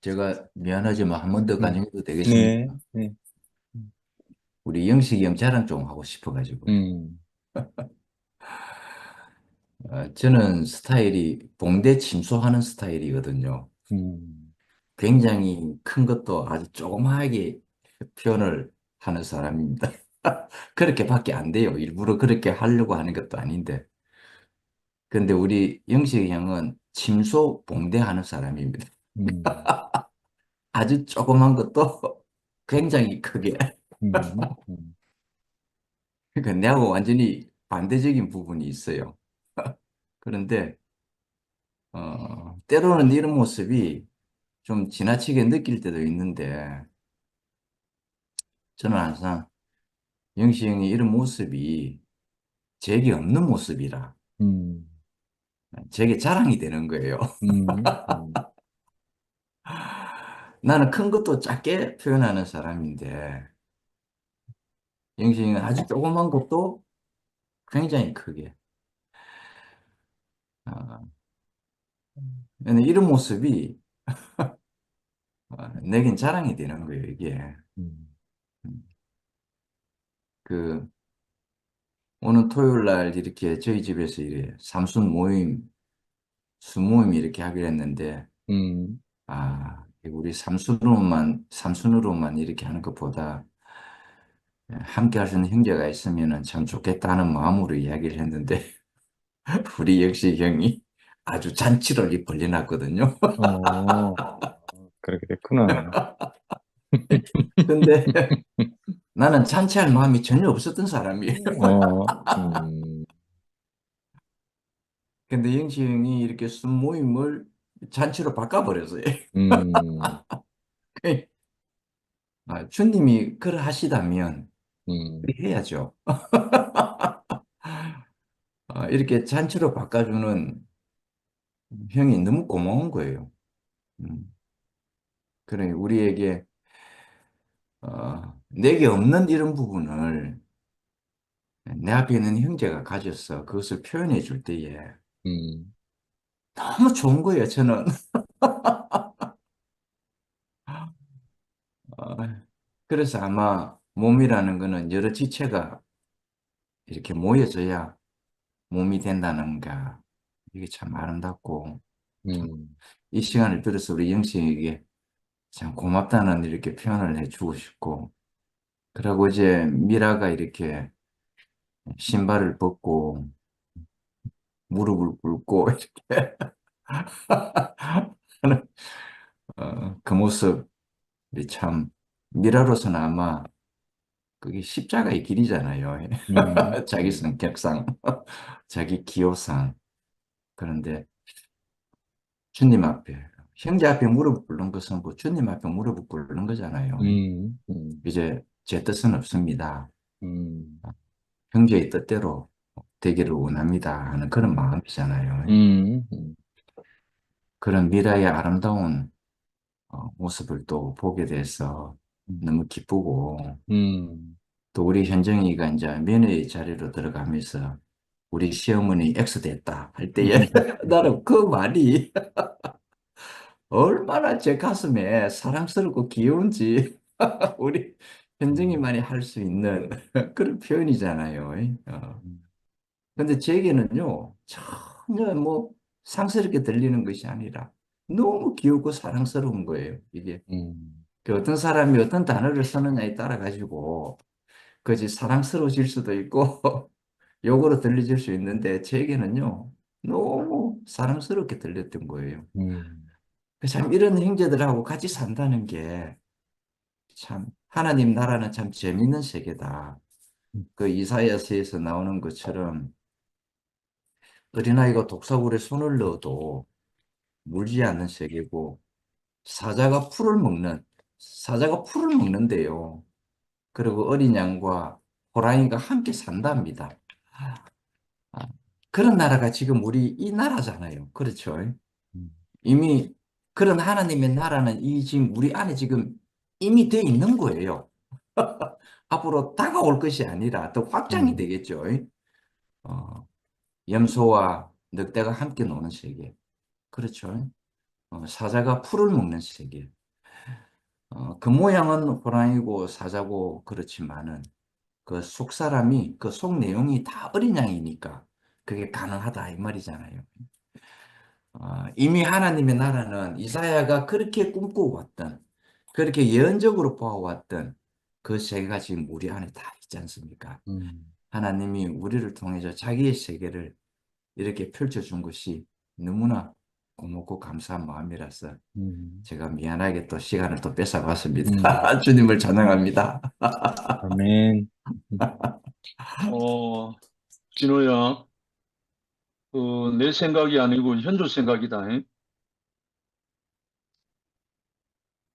제가 미안하지만 한 번 더 음. 간증해도 되겠습니까? 네, 네. 음, 우리 영식이 형 자랑 좀 하고 싶어가지고요. 음, 저는 스타일이 봉대 침소하는 스타일이거든요. 음, 굉장히 큰 것도 아주 조그마하게 표현을 하는 사람입니다. 그렇게밖에 안 돼요. 일부러 그렇게 하려고 하는 것도 아닌데. 근데 우리 영식이 형은 침소 봉대하는 사람입니다. 음, 아주 조그만 것도 굉장히 크게. 음, 그러니까 내하고 완전히 반대적인 부분이 있어요. 그런데 때로는 이런 모습이 좀 지나치게 느낄 때도 있는데 저는 항상 영시 형이 이런 모습이 제게 없는 모습이라 음, 제게 자랑이 되는 거예요. 음, 음, 나는 큰 것도 작게 표현하는 사람인데 영시 형은 아주 조그만 것도 굉장히 크게. 어, 근데 이런 모습이 내겐 자랑이 되는 거예요, 이게. 음, 음, 그 오늘 토요일 날 이렇게 저희 집에서 이래 삼순 모임, 수모임 이렇게 하기로 했는데, 음, 우리 삼순으로만 이렇게 하는 것보다 함께 할 수 있는 형제가 있으면 참 좋겠다는 마음으로 이야기를 했는데, 우리 역시 형이 아주 잔치를 벌려놨거든요. 어, 그렇게 됐구나. 근데 나는 잔치할 마음이 전혀 없었던 사람이에요. 어, 근데 영시 형이 이렇게 순모임을 잔치로 바꿔버렸어요. 음, 주님이 그러하시다면 음, 그렇게 해야죠. 이렇게 잔치로 바꿔주는 형이 너무 고마운 거예요. 음. 그러니 우리에게 내게 없는 이런 부분을 내 앞에 있는 형제가 가져서 그것을 표현해 줄 때에 음, 너무 좋은 거예요, 저는. 어, 그래서 아마 몸이라는 거는 여러 지체가 이렇게 모여져야 몸이 된다는가. 이게 참 아름답고 참 음, 이 시간을 빌어서 우리 영식에게 참 고맙다는 이렇게 표현을 해주고 싶고, 그리고 이제 미라가 이렇게 신발을 벗고 무릎을 꿇고 이렇게 하는 그 모습이 참 미라로서는 아마 그게 십자가의 길이잖아요. 음, 자기 성격상, 자기 기호상. 그런데 주님 앞에, 형제 앞에 무릎 꿇는 것은 그 주님 앞에 무릎 꿇는 거잖아요. 음, 이제 제 뜻은 없습니다. 음, 형제의 뜻대로 되기를 원합니다 하는 그런 마음이잖아요. 음, 음, 그런 미라의 아름다운 모습을 또 보게 돼서 너무 기쁘고, 음, 또 우리 현정이가 이제 며느리 자리로 들어가면서 우리 시어머니 엑스됐다 할 때에 나는 그 말이 얼마나 제 가슴에 사랑스럽고 귀여운지 우리 현정이만이 할 수 있는 그런 표현이잖아요. 근데 제게는요, 전혀 뭐 상스럽게 들리는 것이 아니라 너무 귀엽고 사랑스러운 거예요, 이게. 음, 그 어떤 사람이 어떤 단어를 쓰느냐에 따라 가지고 그것이 사랑스러워질 수도 있고 욕으로 들려질 수 있는데 제게는요, 너무 사랑스럽게 들렸던 거예요. 음, 참 이런 형제들하고 같이 산다는 게 참 하나님 나라는 참 재밌는 세계다. 그 이사야서에서 나오는 것처럼 어린아이가 독사굴에 손을 넣어도 물지 않는 세계고 사자가 풀을 먹는데요. 그리고 어린 양과 호랑이가 함께 산답니다. 아, 그런 나라가 지금 우리 이 나라잖아요. 그렇죠? 음, 이미 그런 하나님의 나라는 이 지금 우리 안에 지금 이미 돼 있는 거예요. 앞으로 다가올 것이 아니라 더 확장이 음, 되겠죠. 어, 염소와 늑대가 함께 노는 세계. 그렇죠. 사자가 풀을 먹는 세계. 그 모양은 호랑이고 사자고 그렇지만은 그 속 사람이 그 속 내용이 다 어린 양이니까 그게 가능하다 이 말이잖아요. 이미 하나님의 나라는 이사야가 그렇게 꿈꾸고 왔던 그렇게 예언적으로 보아왔던 그 세계가 지금 우리 안에 다 있지 않습니까? 음, 하나님이 우리를 통해서 자기의 세계를 이렇게 펼쳐준 것이 너무나 고맙고 감사한 마음이라서 음, 제가 미안하게 또 시간을 또 음. 뺏어갔습니다. 주님을 찬양합니다. 아멘. 어, 진호야, 내 생각이 아니고 현주 생각이다. 잉?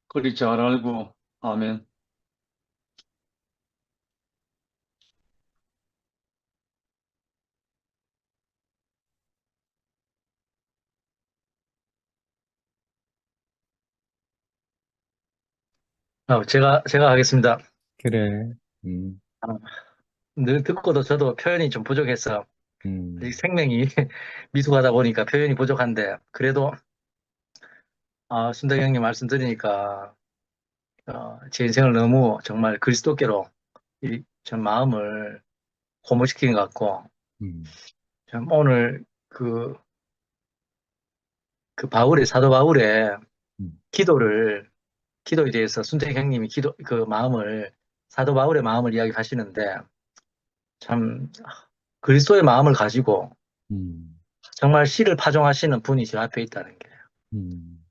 그리 잘 알고, 아멘. 제가 하겠습니다. 그래. 음, 아, 늘 듣고도 저도 표현이 좀 부족해서, 아직 음, 생명이 미숙하다 보니까 표현이 부족한데, 그래도, 순덕 형님 말씀 들으니까, 제 인생을 너무 정말 그리스도께로 전 마음을 고무시킨 것 같고, 음, 참 오늘 사도 바울의 음, 기도에 대해서 순덕 형님이 사도 바울의 마음을 이야기하시는데, 참, 그리스도의 마음을 가지고 음, 정말 시를 파종하시는 분이 제 앞에 있다는 게 음,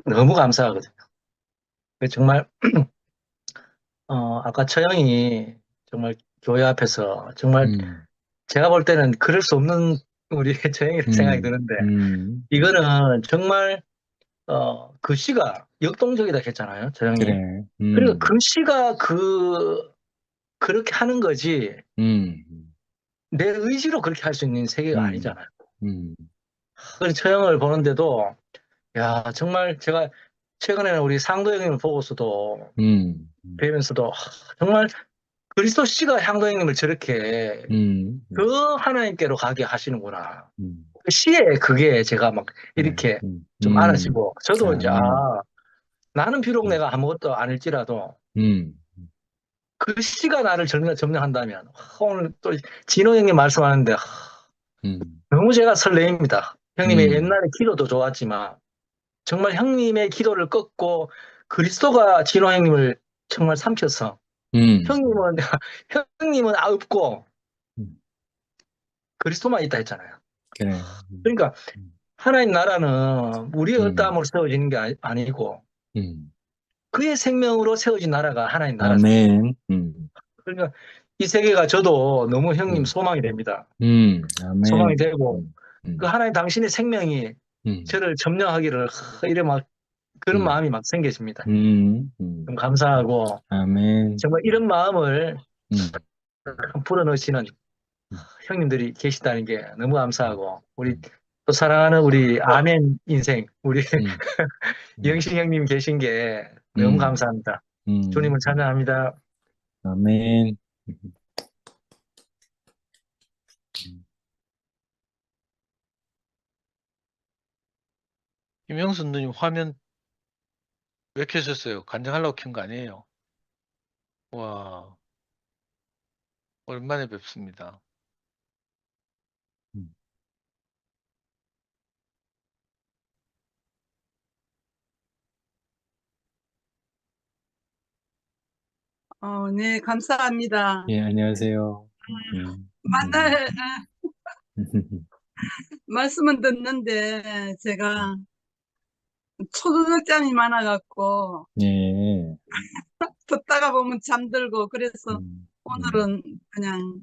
너무 감사하거든요. 정말 아까 처형이 정말 교회 앞에서 정말 음, 제가 볼 때는 그럴 수 없는 우리 처형이라는 생각이 음, 드는데 음, 이거는 정말 그 시가 역동적이다 했잖아요, 처형이. 그래. 그리고 그 시가 그렇게 하는 거지 음, 내 의지로 그렇게 할 수 있는 세계가 음, 아니잖아요. 음, 그래서 처형을 보는데도 야 정말 제가 최근에는 우리 상도 형님을 보고서도 음, 배우면서도 정말 그리스도 씨가 향도 형님을 저렇게 음, 그 하나님께로 가게 하시는구나. 음, 그 시에 그게 제가 막 그래. 이렇게 좀 알아지고 저도 이제 아멘. 나는 비록 음, 내가 아무것도 아닐지라도 음, 그 시가 나를 점령한다면 오늘 또 진호 형님 말씀하는데 음, 너무 제가 설레입니다. 형님의 음, 옛날에 기도도 좋았지만 정말 형님의 기도를 꺾고 그리스도가 진호 형님을 정말 삼켜서 음, 형님은 형님은 없고 음, 그리스도만 있다 했잖아요. 그래. 그러니까 하나님 나라는 우리의 음, 어떠함으로 세워지는 게 아니고 음, 그의 생명으로 세워진 나라가 하나님 나라잖아요. 아멘. 그러니까 이 세계가 저도 너무 형님 음, 소망이 됩니다. 소망이 아멘. 되고 음, 그 음, 하나님 당신의 생명이 음, 저를 점령하기를 이래 막 그런 음, 마음이 막 생겨집니다. 좀 음, 감사하고 아멘. 정말 이런 마음을 음, 불어넣으시는 음, 형님들이 계시다는 게 너무 감사하고 우리 음, 또 사랑하는 우리 아멘 인생 우리 음, 음, 영식 형님 계신 게 너무 음, 감사합니다. 주님을 음, 찬양합니다. 아멘. 김영순 누님 화면 왜 켜셨어요? 간증하려고 켠 거 아니에요? 와, 오랜만에 뵙습니다. 음, 네, 감사합니다. 예, 안녕하세요. 음, 만날 말씀은 듣는데 제가 초저녁잠이 많아갖고 예, 듣다가 보면 잠들고 그래서 음, 음, 오늘은 그냥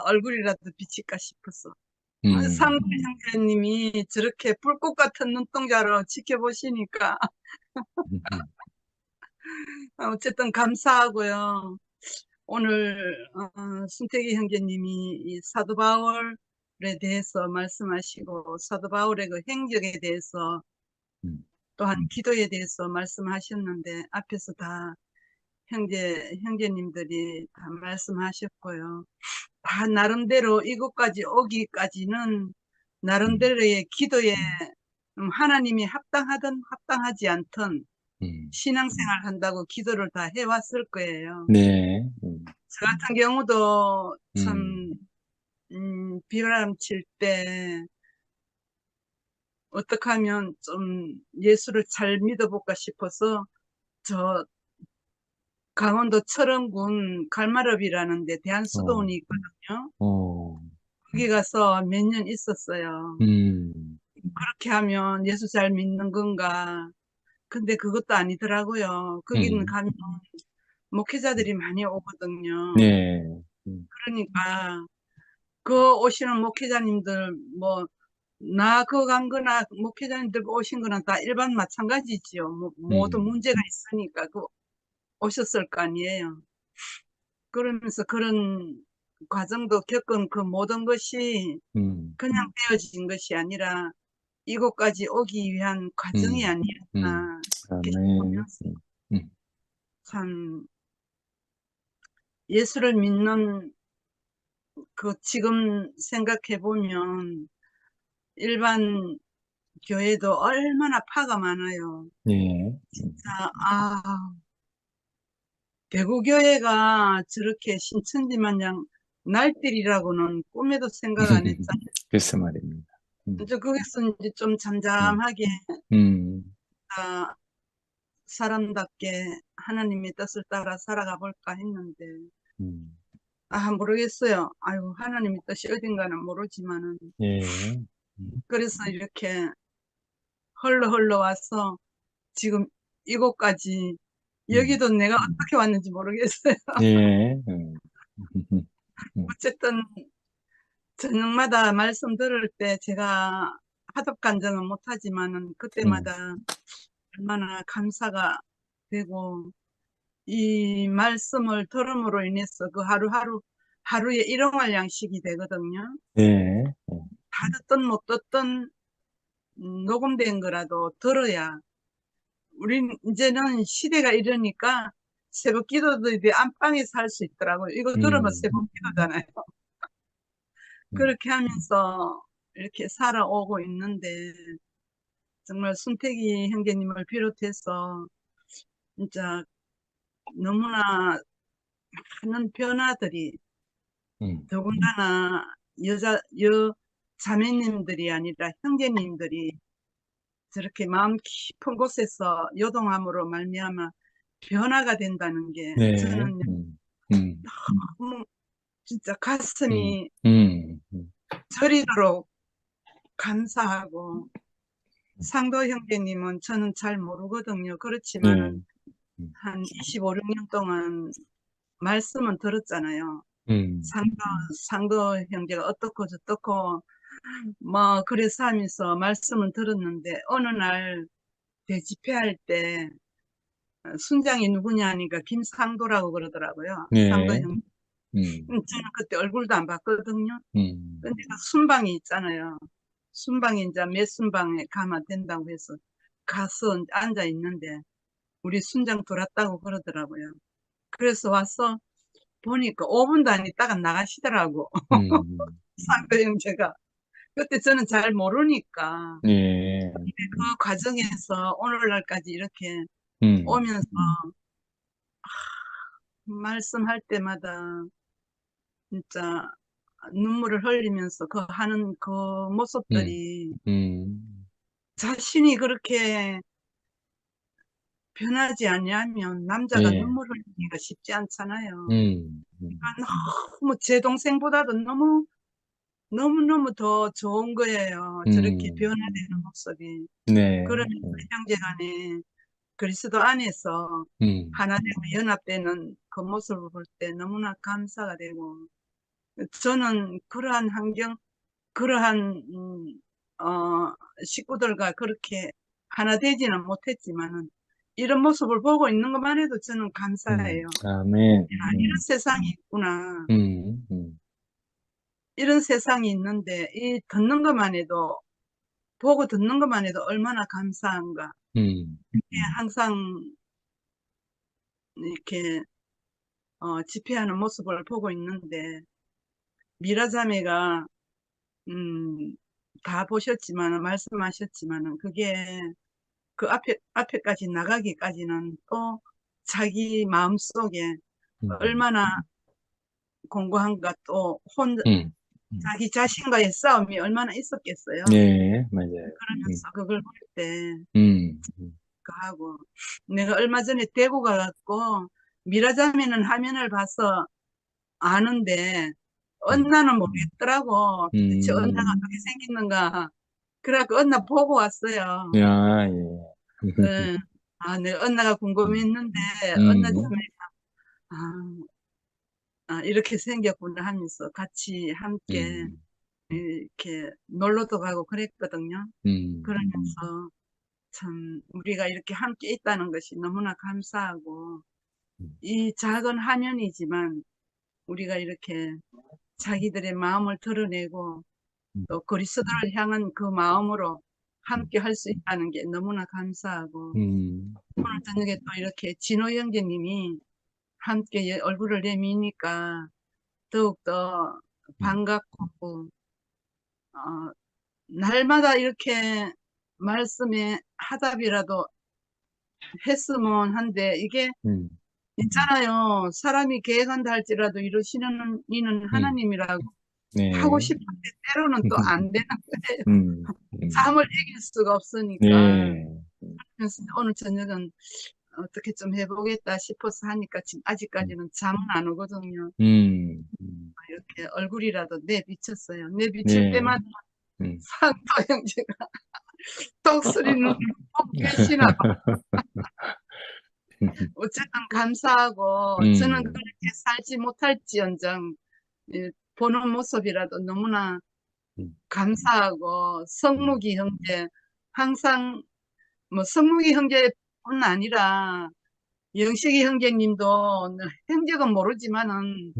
얼굴이라도 비칠까 싶었어. 음, 상구 형제님이 저렇게 불꽃 같은 눈동자로 지켜보시니까 음, 어쨌든 감사하고요. 오늘 순택이 형제님이 이 사도 바울에 대해서 말씀하시고 사도 바울의 그 행적에 대해서 음, 또한 기도에 대해서 말씀하셨는데 앞에서 다 형제님들이 다 말씀하셨고요. 다 나름대로 이곳까지 오기까지는 음, 나름대로의 기도에 하나님이 합당하든 합당하지 않든 신앙생활 한다고 기도를 다 해왔을 거예요. 네. 저 같은 경우도 참, 비바람 칠 때 어떻게 하면 좀 예수를 잘 믿어볼까 싶어서 저 강원도 철원군 갈마읍이라는 데 대한수도원이 있거든요. 거기 가서 몇 년 있었어요. 그렇게 하면 예수 잘 믿는 건가. 근데 그것도 아니더라고요. 거기는 가면 목회자들이 많이 오거든요. 네. 그러니까 그 오시는 목회자님들 뭐 나 그거 간 거나 목회자님들 오신 거나 다 일반 마찬가지지요. 뭐 모두 문제가 있으니까 그 오셨을 거 아니에요. 그러면서 그런 과정도 겪은 그 모든 것이 그냥 되어진 것이 아니라 이곳까지 오기 위한 과정이 아니었나 이렇게 아멘. 싶으면서 참 예수를 믿는 그 지금 생각해 보면 일반 교회도 얼마나 파가 많아요. 네. 자, 대구교회가 저렇게 신천지 마냥 날들이라고는 꿈에도 생각 안 했잖아요. 글쎄 말입니다. 이제 거기서 이제 좀 잠잠하게 아, 사람답게 하나님의 뜻을 따라 살아가 볼까 했는데 모르겠어요. 아유, 하나님의 뜻이 어딘가는 모르지만은 예. 그래서 이렇게 흘러 와서 지금 이곳까지 여기도 내가 어떻게 왔는지 모르겠어요. 예. 어쨌든 저녁마다 말씀 들을 때 제가 하덕 간증은 못하지만은 그때마다 얼마나 감사가 되고 이 말씀을 들음으로 인해서 그 하루에 일용할 양식이 되거든요. 예. 다 듣든 못 듣든 녹음된 거라도 들어야 우린 이제는 시대가 이러니까 새벽 기도들이 안방에서 할 수 있더라고요. 이거 들으면 새벽 기도잖아요. 그렇게 하면서 이렇게 살아오고 있는데 정말 순택이 형제님을 비롯해서 진짜 너무나 많은 변화들이 더군다나 자매님들이 아니라 형제님들이 저렇게 마음 깊은 곳에서 요동함으로 말미암아 변화가 된다는 게 네. 저는 너무 진짜 가슴이 저리도록 감사하고 상도 형제님은 저는 잘 모르거든요. 그렇지만은 한 25, 6년 동안 말씀은 들었잖아요. 상도 형제가 어떻고 저떻고 뭐 그래서 하면서 말씀은 들었는데 어느 날 대집회할 때 순장이 누구냐 하니까 김상도라고 그러더라고요. 네. 상도 형. 음. 저는 그때 얼굴도 안 봤거든요. 음. 근데 그 순방이 있잖아요. 순방이 이제 몇 순방에 가면 된다고 해서 가서 앉아 있는데 우리 순장 돌았다고 그러더라고요. 그래서 와서 보니까 5분도 안 있다가 나가시더라고. 상도 형제가. 그때 저는 잘 모르니까 예. 그 과정에서 오늘날까지 이렇게 오면서 말씀할 때마다 진짜 눈물을 흘리면서 그 하는 그 모습들이 자신이 그렇게 변하지 않냐면 남자가 예. 눈물 흘리기가 쉽지 않잖아요. 음. 너무 제 동생보다도 너무너무 더 좋은 거예요. 저렇게 변화되는 모습이. 네. 그러면서 형제간에 그리스도 안에서 하나 되고 연합되는 그 모습을 볼 때 너무나 감사가 되고 저는 그러한 환경, 그러한 식구들과 그렇게 하나 되지는 못했지만은 이런 모습을 보고 있는 것만 해도 저는 감사해요. 아멘. 이런 세상이 있구나. 이런 세상이 있는데 이 듣는 것만 해도 보고 듣는 것만 해도 얼마나 감사한가. 항상 이렇게 집회하는 모습을 보고 있는데 미라자매가 다 보셨지만 말씀하셨지만은 그게 그 앞에까지 나가기까지는 또 자기 마음속에 얼마나 공고한가 또 음. 자기 자신과의 싸움이 얼마나 있었겠어요. 네, 맞아요. 그러면서 그걸 볼 때 음. 하고 내가 얼마 전에 대구 가갖고 미라자매는 화면을 봐서 아는데 언나는 모르겠더라고. 도대체 언나가 어떻게 생겼는가. 그래갖고 언나 보고 왔어요. 야, 예. 네. 아, 내가 언나가 궁금했는데 언나 음. 자매가 이렇게 생겼구나 하면서 같이 함께 이렇게 놀러도 가고 그랬거든요. 그러면서 참 우리가 이렇게 함께 있다는 것이 너무나 감사하고 이 작은 화면이지만 우리가 이렇게 자기들의 마음을 드러내고 또 그리스도를 향한 그 마음으로 함께 할 수 있다는 게 너무나 감사하고 오늘 저녁에 또 이렇게 진호 형제님이 함께 얼굴을 내미니까 더욱더 반갑고 날마다 이렇게 말씀에 하답이라도 했으면 한데 이게 있잖아요. 사람이 계획한다 할지라도 이루시는 이는 하나님이라고 네. 하고 싶은데 때로는 또 안 되는 거예요. 삶을 이길 수가 없으니까. 네. 그래서 오늘 저녁은 어떻게 좀 해보겠다 싶어서 하니까 지금 아직까지는 잠은 안 오거든요. 이렇게 얼굴이라도 내비쳤어요. 내비칠 네. 때마다 상도 형제가 독수리는 꼭 계시나 봐. 어쨌든 감사하고 저는 그렇게 살지 못할지언정 보는 모습이라도 너무나 감사하고 성묵이 형제 항상 뭐 성묵이 형제뿐 아니라 영식이 형제님도 형제는 모르지만은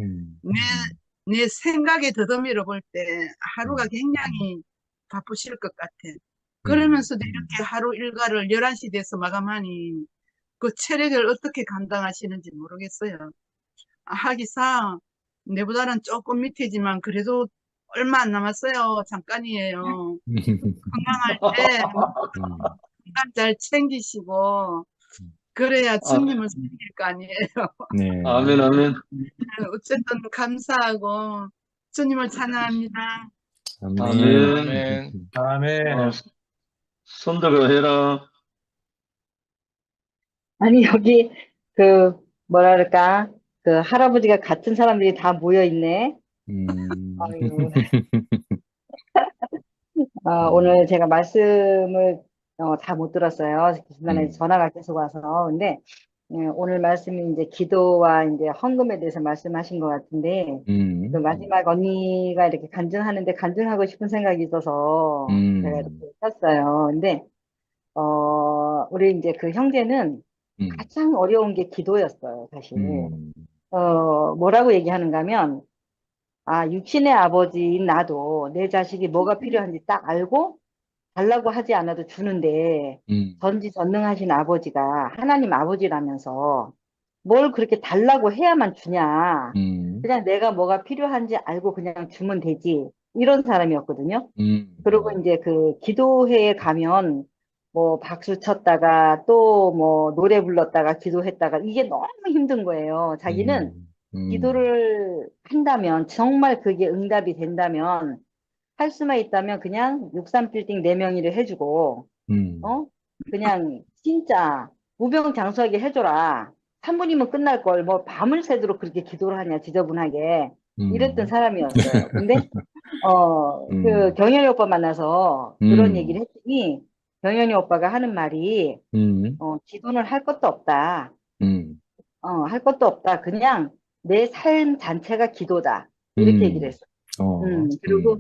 내 생각에 더듬이를 볼 때 하루가 굉장히 바쁘실 것 같아. 그러면서도 이렇게 하루 일과를 11시 돼서 마감하니 그 체력을 어떻게 감당하시는지 모르겠어요. 하기사 내보다는 조금 밑이지만 그래도 얼마 안 남았어요. 잠깐이에요. 건강할 때 건강 잘 챙기시고 그래야 주님을 섬길 거 아니에요. 네. 아멘, 아멘. 어쨌든 감사하고 주님을 찬양합니다. 아멘. 아멘. 아멘. 손들어 해라. 아니, 여기, 뭐라 그럴까, 할아버지가 같은 사람들이 다 모여 있네. 아유, 오늘 제가 말씀을, 다 못 들었어요. 중간에 전화가 계속 와서. 근데, 오늘 말씀이 이제 기도와 이제 헌금에 대해서 말씀하신 것 같은데, 그 마지막 언니가 이렇게 간증하는데 간증하고 싶은 생각이 있어서 제가 이렇게 했어요. 근데, 우리 이제 그 형제는 가장 어려운 게 기도였어요, 사실. 뭐라고 얘기하는가 하면, 육신의 아버지인 나도 내 자식이 뭐가 필요한지 딱 알고 달라고 하지 않아도 주는데, 전지전능하신 아버지가 하나님 아버지라면서 뭘 그렇게 달라고 해야만 주냐. 그냥 내가 뭐가 필요한지 알고 그냥 주면 되지. 이런 사람이었거든요. 그리고 이제 그 기도회에 가면 뭐 박수 쳤다가 또 뭐 노래 불렀다가 기도했다가 이게 너무 힘든 거예요. 자기는 기도를 한다면 정말 그게 응답이 된다면 할 수만 있다면 그냥 63빌딩 4명이를 해주고 그냥 진짜 무병장수하게 해줘라. 3분이면 끝날 걸 뭐 밤을 새도록 그렇게 기도를 하냐 지저분하게 이랬던 사람이었어요. 근데 그 경현이 오빠 만나서 그런 얘기를 했더니 경현이 오빠가 하는 말이 기도는 할 것도 없다. 할 것도 없다. 그냥 내 삶 자체가 기도다. 이렇게 얘기를 했어. 그리고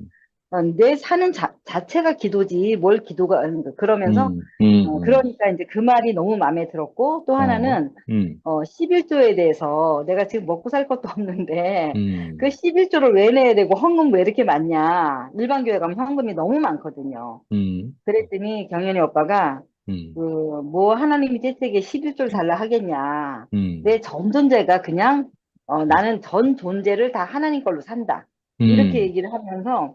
내 사는 자체가 기도지 뭘 기도가 그러면서 그러니까 이제 그 말이 너무 마음에 들었고 또 하나는 11조에 대해서 내가 지금 먹고 살 것도 없는데 그 11조를 왜 내야 되고 헌금 왜 이렇게 많냐. 일반 교회 가면 헌금이 너무 많거든요. 그랬더니 경연이 오빠가 뭐 하나님이 제때게 11조를 달라 하겠냐. 내 전 존재가 그냥 나는 전 존재를 다 하나님 걸로 산다. 이렇게 얘기를 하면서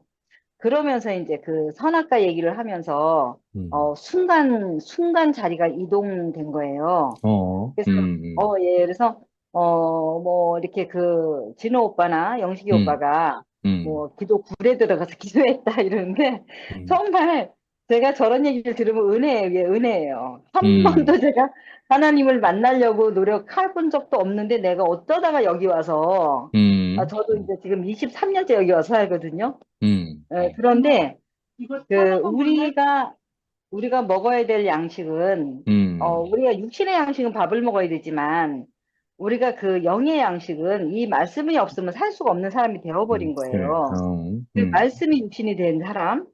그러면서 이제 그 선악과 얘기를 하면서 순간 자리가 이동된 거예요. 그래서 예, 그래서 뭐 이렇게 그 진호 오빠나 영식이 오빠가 뭐 기도 굴에 들어가서 기도했다 이러는데 정말 제가 저런 얘기를 들으면 은혜예요. 이게 은혜예요. 한 번도 제가 하나님을 만나려고 노력해본 적도 없는데 내가 어쩌다가 여기 와서 저도 이제 지금 23년째 여기 와서 살거든요. 예, 그런데 그 우리가 먹어야 될 양식은 우리가 육신의 양식은 밥을 먹어야 되지만 우리가 그 영의 양식은 이 말씀이 없으면 살 수가 없는 사람이 되어버린 거예요. 그 말씀이 육신이 된 사람.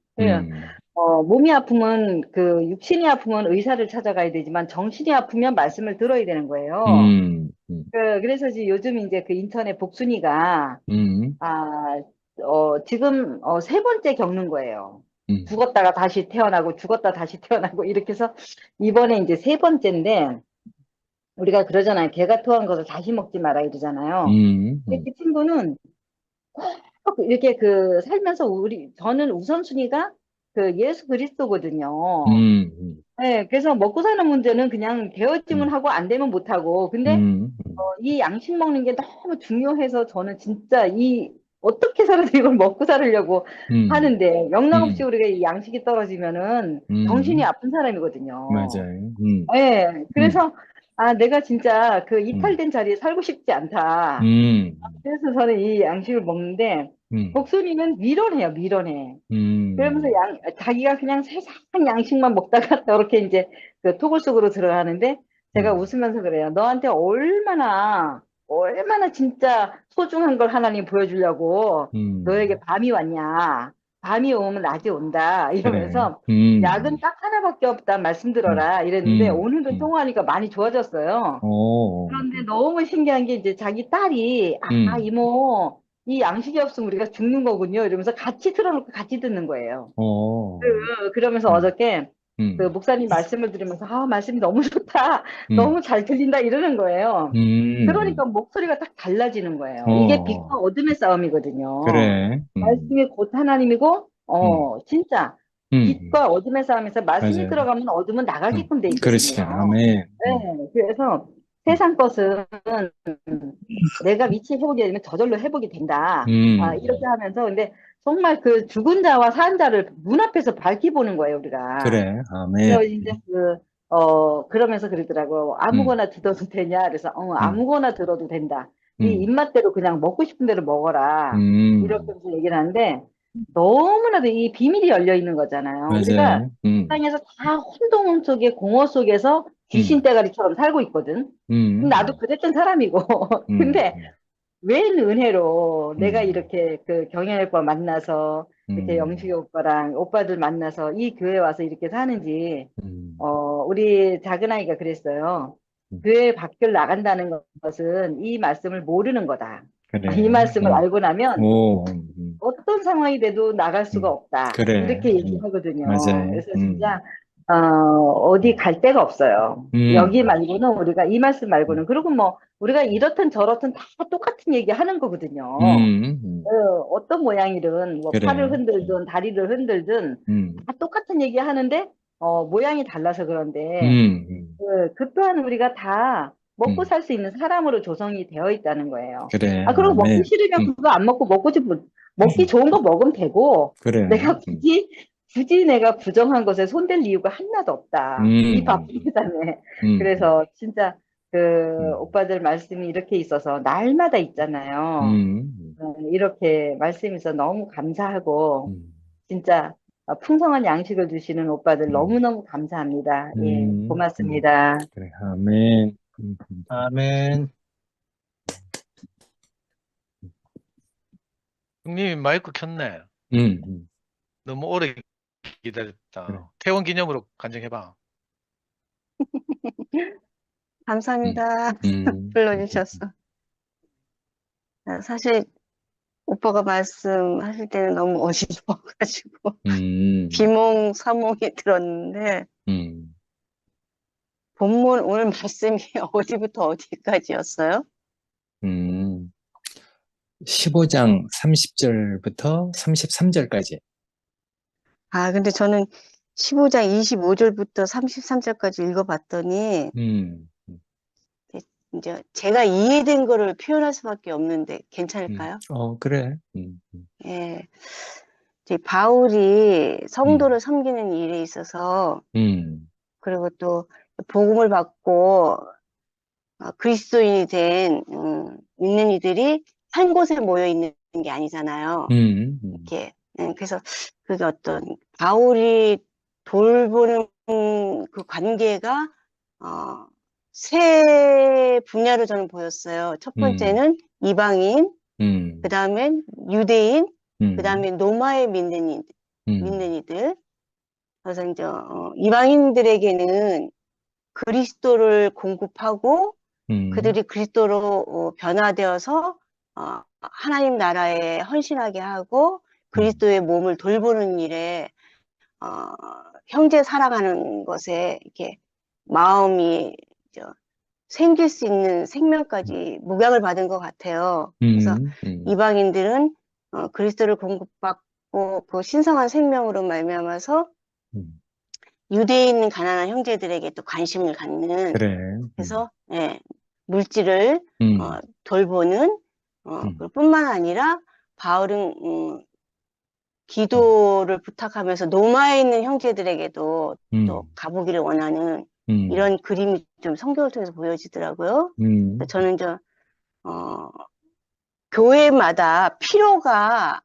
몸이 아프면 그 육신이 아프면 의사를 찾아가야 되지만 정신이 아프면 말씀을 들어야 되는 거예요. 그래서 요즘 이제 그 인터넷 복순이가 지금 세 번째 겪는 거예요. 죽었다가 다시 태어나고 죽었다 다시 태어나고 이렇게 해서 이번에 이제 세 번째인데 우리가 그러잖아요. 개가 토한 것을 다시 먹지 마라 이러잖아요. 근데 그 친구는 꼭 이렇게 그 살면서 저는 우선순위가 그 예수 그리스도거든요. 네, 그래서 먹고 사는 문제는 그냥 되어지면 하고 안 되면 못 하고. 근데 이 양식 먹는 게 너무 중요해서 저는 진짜 어떻게 살아도 이걸 먹고 살으려고 하는데 영락없이 우리가 이 양식이 떨어지면은 정신이 아픈 사람이거든요. 맞아요. 네, 그래서 내가 진짜 그 이탈된 자리에 살고 싶지 않다. 그래서 저는 이 양식을 먹는데 복순이는 밀어내요, 밀어내. 그러면서 자기가 그냥 세상 양식만 먹다가 저렇게 이제 그 토굴 속으로 들어가는데 제가 웃으면서 그래요. 너한테 얼마나 진짜 소중한 걸 하나님 보여주려고 너에게 밤이 왔냐. 밤이 오면 낮이 온다. 이러면서 약은 딱 하나밖에 없다. 말씀 들어라. 이랬는데 오늘도 통화하니까 많이 좋아졌어요. 그런데 너무 신기한 게 이제 자기 딸이 이모 이 양식이 없으면 우리가 죽는 거군요. 이러면서 같이 틀어놓고 같이 듣는 거예요. 그러면서 어저께 그 목사님 말씀을 들으면서 말씀이 너무 좋다. 너무 잘 들린다 이러는 거예요. 그러니까 목소리가 딱 달라지는 거예요. 이게 빛과 어둠의 싸움이거든요. 그래. 말씀이 곧 하나님이고 진짜 빛과 어둠의 싸움에서 말씀이 맞아요. 들어가면 어둠은 나가게끔 돼 그렇지. 있거든요. 아멘. 네, 그래서 세상 것은 내가 위치 회복이 되면 저절로 회복이 된다. 이렇게 하면서 근데 정말 그 죽은 자와 산 자를 눈앞에서 밝히 보는 거예요, 우리가. 그래. 그래서 아멘. 이제 그러면서 그러더라고. 아무거나 들어도 되냐? 그래서 아무거나 들어도 된다. 네 입맛대로 그냥 먹고 싶은 대로 먹어라. 이렇게 해서 얘기를 하는데 너무나도 이 비밀이 열려 있는 거잖아요. 우리가 맞아요. 세상에서 다 혼돈 속에 공허 속에서 귀신 떼가리처럼 살고 있거든. 나도 그랬던 사람이고. 근데 웬 은혜로 내가 이렇게 그 경영의 오빠 만나서 이렇게 영식이 오빠랑 오빠들 만나서 이 교회 와서 이렇게 사는지 우리 작은 아이가 그랬어요. 교회 밖을 나간다는 것은 이 말씀을 모르는 거다. 그래. 이 말씀을 알고 나면 오. 어떤 상황이 돼도 나갈 수가 없다. 그래. 이렇게 얘기하거든요. 맞아요. 그래서 진짜 어디 갈 데가 없어요. 여기 말고는 우리가 이 말씀 말고는 그리고 뭐 우리가 이렇든 저렇든 다 똑같은 얘기 하는 거거든요. 어떤 모양이든 뭐 그래. 팔을 흔들든 다리를 흔들든 다 똑같은 얘기 하는데 모양이 달라서 그런데 그 또한 우리가 다 먹고 살 수 있는 사람으로 조성이 되어 있다는 거예요. 그래. 그리고 먹기 아멘. 싫으면 그거 안 먹고 먹기 좋은 거 먹으면 되고 그래. 내가 굳이 내가 부정한 것에 손댈 이유가 하나도 없다. 이 바쁜 세상에. 그래서 진짜 그 오빠들 말씀이 이렇게 있어서 날마다 있잖아요. 이렇게 말씀이 있어서 너무 감사하고 진짜 풍성한 양식을 주시는 오빠들 너무너무 감사합니다. 예, 고맙습니다. 그래. 아멘. 아멘. 형님이 마이크 켰네. 너무 오래 기다렸다. 그래. 퇴원 기념으로 간증해봐. 감사합니다. 불러주셔서. 사실 오빠가 말씀하실 때는 너무 어지러워가지고 비몽 사몽이 들었는데 본문 오늘 말씀이 어디부터 어디까지였어요? 15장 30절부터 33절까지. 근데 저는 15장 25절부터 33절까지 읽어봤더니, 이제 제가 이해된 거를 표현할 수밖에 없는데, 괜찮을까요? 그래. 예. 이제 바울이 성도를 섬기는 일에 있어서, 그리고 또 복음을 받고 그리스도인이 된 있는 이들이 한 곳에 모여 있는 게 아니잖아요. 이렇게 그래서 그게 어떤 바울이 돌보는 그 관계가 세 분야로 저는 보였어요. 첫 번째는 이방인, 그 다음엔 유대인, 그 다음에 로마에 믿는 이들. 그래서 이제 이방인들에게는 그리스도를 공급하고 그들이 그리스도로 변화되어서 하나님 나라에 헌신하게 하고 그리스도의 몸을 돌보는 일에 형제 사랑하는 것에 이렇게 마음이 생길 수 있는 생명까지 목양을 받은 것 같아요. 그래서 이방인들은 그리스도를 공급받고 그 신성한 생명으로 말미암아서 유대인 가난한 형제들에게 또 관심을 갖는, 그래. 그래서 예, 물질을 돌보는 그뿐만 아니라 바울은 기도를 부탁하면서 로마에 있는 형제들에게도 또 가보기를 원하는 이런 그림이 좀 성경을 통해서 보여지더라고요. 그래서 저는 교회마다 필요가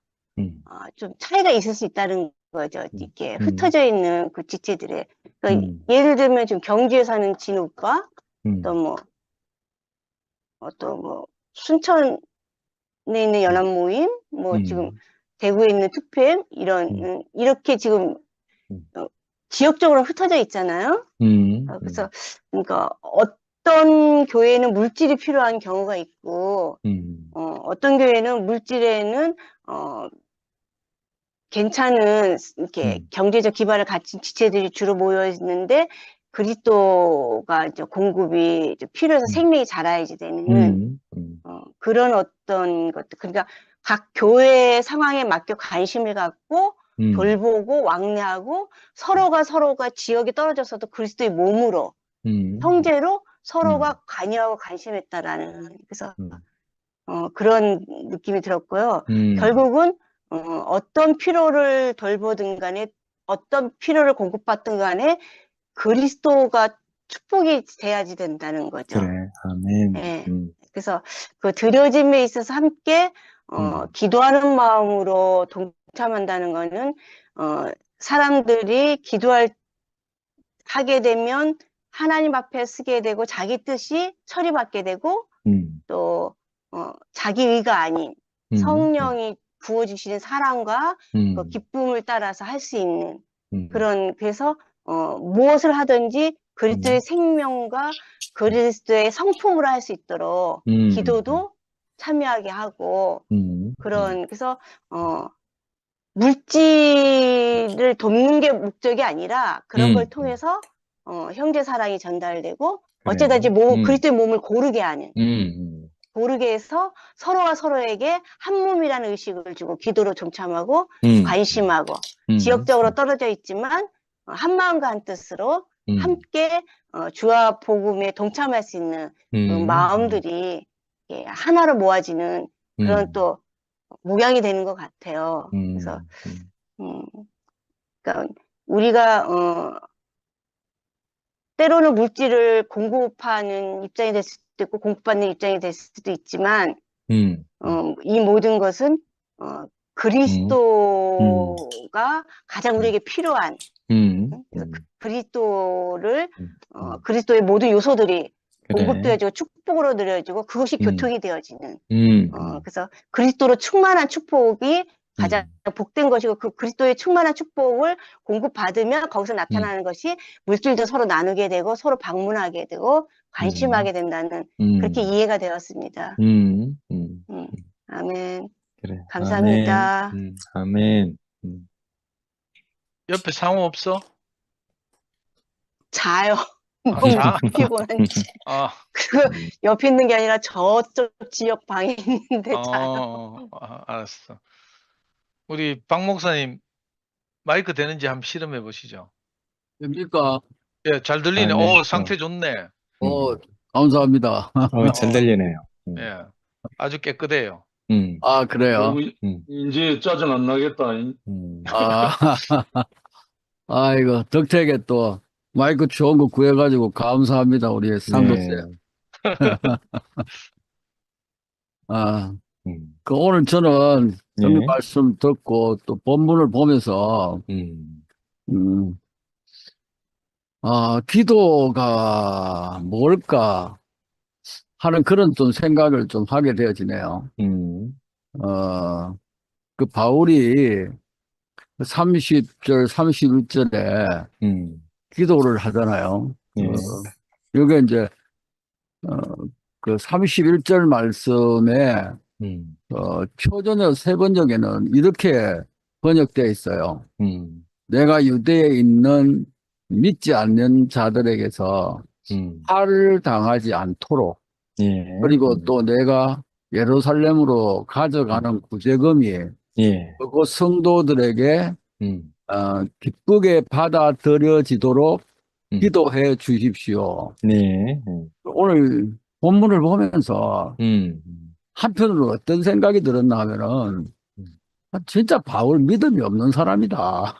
좀 차이가 있을 수 있다는 거죠. 이렇게 흩어져 있는 그 지체들의. 그러니까 예를 들면 지금 경주에 사는 진오빠, 또 뭐 순천에 있는 연합 모임, 지금 대구에 있는 투표엠 이런 이렇게 지금 지역적으로 흩어져 있잖아요. 그래서 그러니까 어떤 교회는 물질이 필요한 경우가 있고, 어떤 교회는 물질에는 괜찮은 이렇게 경제적 기반을 갖춘 지체들이 주로 모여 있는데 그리스도가 이제 공급이 이제 필요해서 생명이 자라야지 되는 그런 어떤 것들. 그러니까 각 교회 상황에 맞게 관심을 갖고 돌보고 왕래하고 서로가 지역이 떨어져서도 그리스도의 몸으로 형제로 서로가 관여하고 관심했다라는, 그래서 그런 느낌이 들었고요. 결국은 어떤 필요를 돌보든 간에 어떤 필요를 공급받든 간에 그리스도가 축복이 돼야지 된다는 거죠. 그래. 아멘. 예. 그래서 그 드려짐에 있어서 함께 기도하는 마음으로 동참한다는 거는 사람들이 하게 되면 하나님 앞에 쓰게 되고 자기 뜻이 처리받게 되고 또 자기 의가 아닌 성령이 부어주시는 사랑과 그 기쁨을 따라서 할 수 있는 그래서 무엇을 하든지 그리스도의 생명과 그리스도의 성품으로 할 수 있도록 기도도 참여하게 하고 그래서 물질을 돕는 게 목적이 아니라 그런 걸 통해서 형제 사랑이 전달되고 어쩌다 이제 그리스도의 몸을 고르게 하는 고르게 해서 서로가 서로에게 한 몸이라는 의식을 주고 기도로 동참하고 관심하고 지역적으로 떨어져 있지만 한 마음과 한 뜻으로 함께 주와 복음에 동참할 수 있는 그 마음들이 하나로 모아지는 그런 또 목양이 되는 것 같아요. 그래서 그러니까 우리가 때로는 물질을 공급하는 입장이 될 수도 있고 공급받는 입장이 될 수도 있지만 이 모든 것은 그리스도가 가장 우리에게 필요한 그래서 그리스도의 모든 요소들이 공급되어지고 축복으로 누려지고 그것이 교통이 되어지는 그래서 그리스도로 충만한 축복이 가장 복된 것이고 그 그리스도의 충만한 축복을 공급받으면 거기서 나타나는 것이 물질도 서로 나누게 되고 서로 방문하게 되고 관심하게 된다는 그렇게 이해가 되었습니다. 아멘. 그래. 감사합니다. 아멘. 옆에 상호 없어? 자요. 아, 너무 자? 피곤한지. 그리고 옆에 있는 게 아니라 저쪽 지역 방에 있는데 자요. 알았어. 우리 박 목사님 마이크 되는지 한번 실험해 보시죠. 됩니까? 예, 잘 들리네. 아, 네. 상태 좋네. 감사합니다. 잘 들리네요. 예, 아주 깨끗해요. 아, 그래요? 이제 짜증 안 나겠다. 아, 아이고, 덕택에 또 마이크 좋은 거 구해가지고 감사합니다, 우리 상도쌤. 아, 그 오늘 저는 형님 네. 말씀 듣고 또 본문을 보면서, 기도가 뭘까 하는 그런 좀 생각을 좀 하게 되어지네요. 그 바울이 30절, 31절에 기도를 하잖아요. 네. 이게 이제, 그 31절 말씀에, 표준어 세 번역에는 이렇게 번역되어 있어요. 내가 유대에 있는 믿지 않는 자들에게서 화를 당하지 않도록, 예. 그리고 또 내가 예루살렘으로 가져가는 구제금이 예. 그곳 성도들에게 기쁘게 받아들여지도록 기도해 주십시오. 네. 오늘 본문을 보면서 한편으로 어떤 생각이 들었나 하면은 진짜 바울 믿음이 없는 사람이다.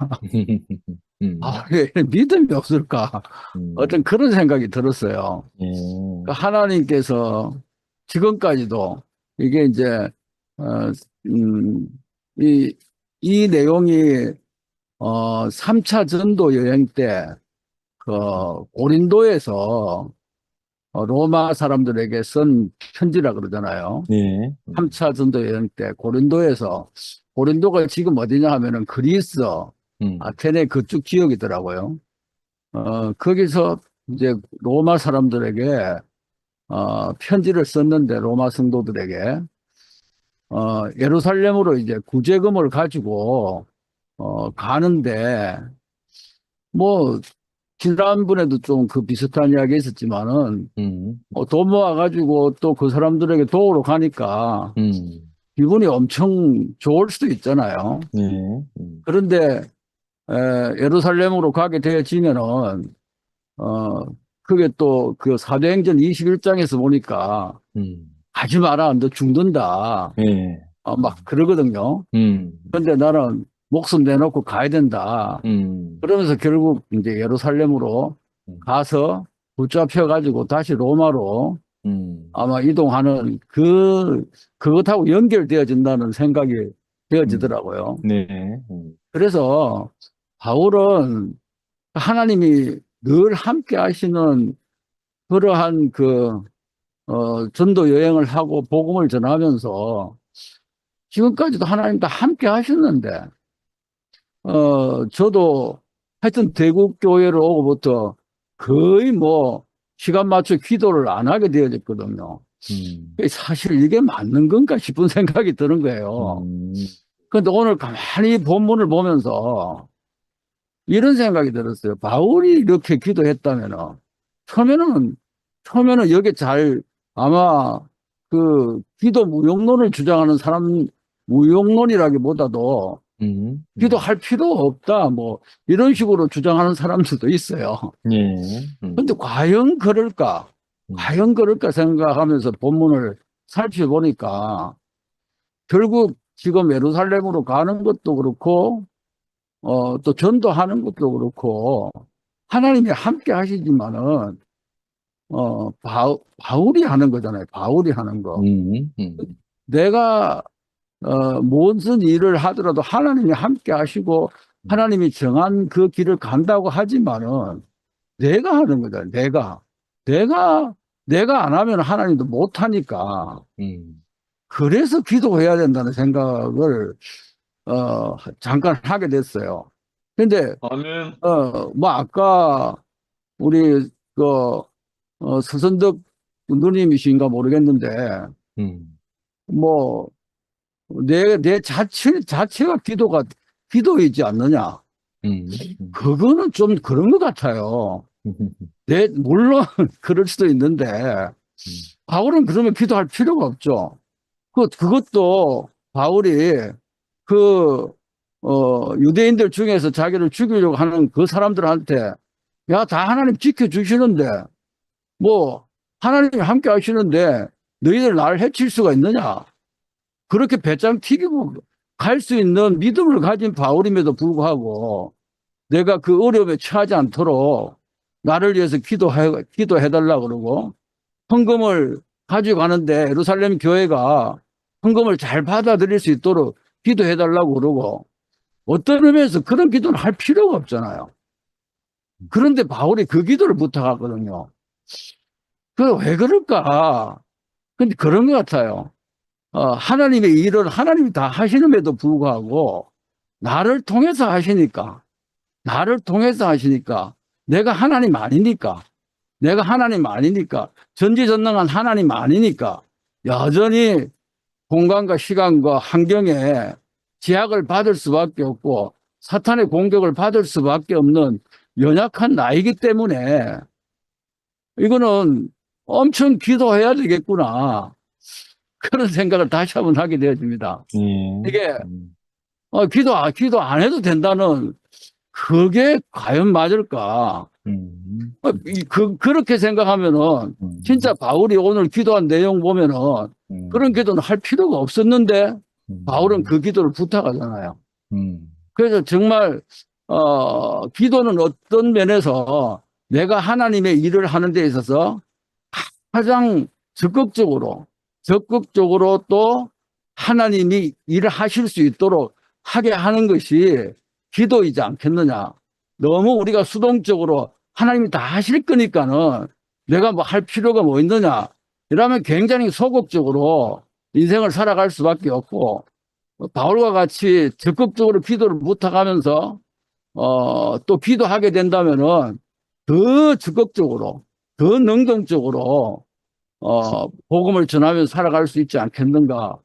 왜 믿음이 없을까? 어떤 그런 생각이 들었어요. 예. 그러니까 하나님께서 지금까지도 이게 이제 이 내용이 3차 전도 여행 때 그 고린도에서 로마 사람들에게 쓴 편지라 그러잖아요. 네. 3차 전도 여행 때 고린도가 지금 어디냐 하면은 그리스, 아테네 그쪽 지역이더라고요. 거기서 이제 로마 사람들에게 편지를 썼는데 로마 성도들에게 예루살렘으로 이제 구제금을 가지고 가는데 뭐 지난번에도 좀 그 비슷한 이야기 있었지만은 돈 모아가지고 또 그 사람들에게 도우러 가니까 기분이 엄청 좋을 수도 있잖아요. 네. 그런데 예루살렘으로 가게 되어지면은 그게 또 그 사도행전 21장에서 보니까 가지 마라, 너 죽는다. 예. 막 그러거든요. 그런데 나는 목숨 내놓고 가야 된다. 그러면서 결국 이제 예루살렘으로 가서 붙잡혀가지고 다시 로마로 아마 이동하는 그것하고 연결되어진다는 생각이 되어지더라고요. 네. 그래서 바울은 하나님이 늘 함께 하시는 그러한 전도 여행을 하고 복음을 전하면서 지금까지도 하나님과 함께 하셨는데, 저도 하여튼 대국교회를 오고부터 거의 뭐 시간 맞춰 기도를 안 하게 되어졌거든요. 사실 이게 맞는 건가 싶은 생각이 드는 거예요. 그런데 오늘 가만히 본문을 보면서 이런 생각이 들었어요. 바울이 이렇게 기도했다면은, 처음에는 여기 아마 그 기도 무용론을 주장하는 사람, 무용론이라기보다도 기도할 필요 없다, 뭐, 이런 식으로 주장하는 사람들도 있어요. 예. 근데 과연 그럴까? 과연 그럴까 생각하면서 본문을 살펴보니까 결국 지금 예루살렘으로 가는 것도 그렇고, 또 전도하는 것도 그렇고, 하나님이 함께 하시지만은, 바울이 하는 거잖아요. 바울이 하는 거. 내가, 무슨 일을 하더라도 하나님이 함께 하시고, 하나님이 정한 그 길을 간다고 하지만은, 내가 하는 거잖아요. 내가 안 하면 하나님도 못 하니까. 그래서 기도해야 된다는 생각을, 잠깐 하게 됐어요. 근데, 아멘. 뭐, 아까, 우리, 서선덕 누님이신가 모르겠는데, 뭐, 내 자체가 기도이지 않느냐. 그거는 좀 그런 것 같아요. 물론, 그럴 수도 있는데, 바울은 그러면 기도할 필요가 없죠. 그것도 바울이 유대인들 중에서 자기를 죽이려고 하는 그 사람들한테 야, 다 하나님 지켜주시는데 뭐 하나님이 함께 하시는데 너희들 나를 해칠 수가 있느냐? 그렇게 배짱 튀기고 갈 수 있는 믿음을 가진 바울임에도 불구하고 내가 그 어려움에 처하지 않도록 나를 위해서 기도해달라고 그러고 헌금을 가지고 가는데 예루살렘 교회가 헌금을 잘 받아들일 수 있도록 기도해달라고 그러고 어떤 의미에서 그런 기도는 할 필요가 없잖아요. 그런데 바울이 그 기도를 부탁하거든요. 왜 그럴까? 근데 그런 것 같아요. 하나님의 일을 하나님이 다 하시는데도 불구하고 나를 통해서 하시니까 내가 하나님 아니니까 전지전능한 하나님 아니니까 여전히 공간과 시간과 환경에 제약을 받을 수밖에 없고 사탄의 공격을 받을 수밖에 없는 연약한 나이기 때문에 이거는 엄청 기도해야 되겠구나. 그런 생각을 다시 한번 하게 되어집니다. 이게 기도 안 해도 된다는 그게 과연 맞을까? 그렇게 생각하면은 진짜 바울이 오늘 기도한 내용 보면은 그런 기도는 할 필요가 없었는데 바울은 그 기도를 부탁하잖아요. 그래서 정말 기도는 어떤 면에서 내가 하나님의 일을 하는 데 있어서 가장 적극적으로 또 하나님이 일을 하실 수 있도록 하게 하는 것이 기도이지 않겠느냐. 너무 우리가 수동적으로 하나님이 다 하실 거니까는 내가 뭐 할 필요가 뭐 있느냐. 이러면 굉장히 소극적으로 인생을 살아갈 수밖에 없고 바울과 같이 적극적으로 기도를 부탁하면서 또 기도하게 된다면은 더 적극적으로 더 능동적으로 복음을 전하면서 살아갈 수 있지 않겠는가.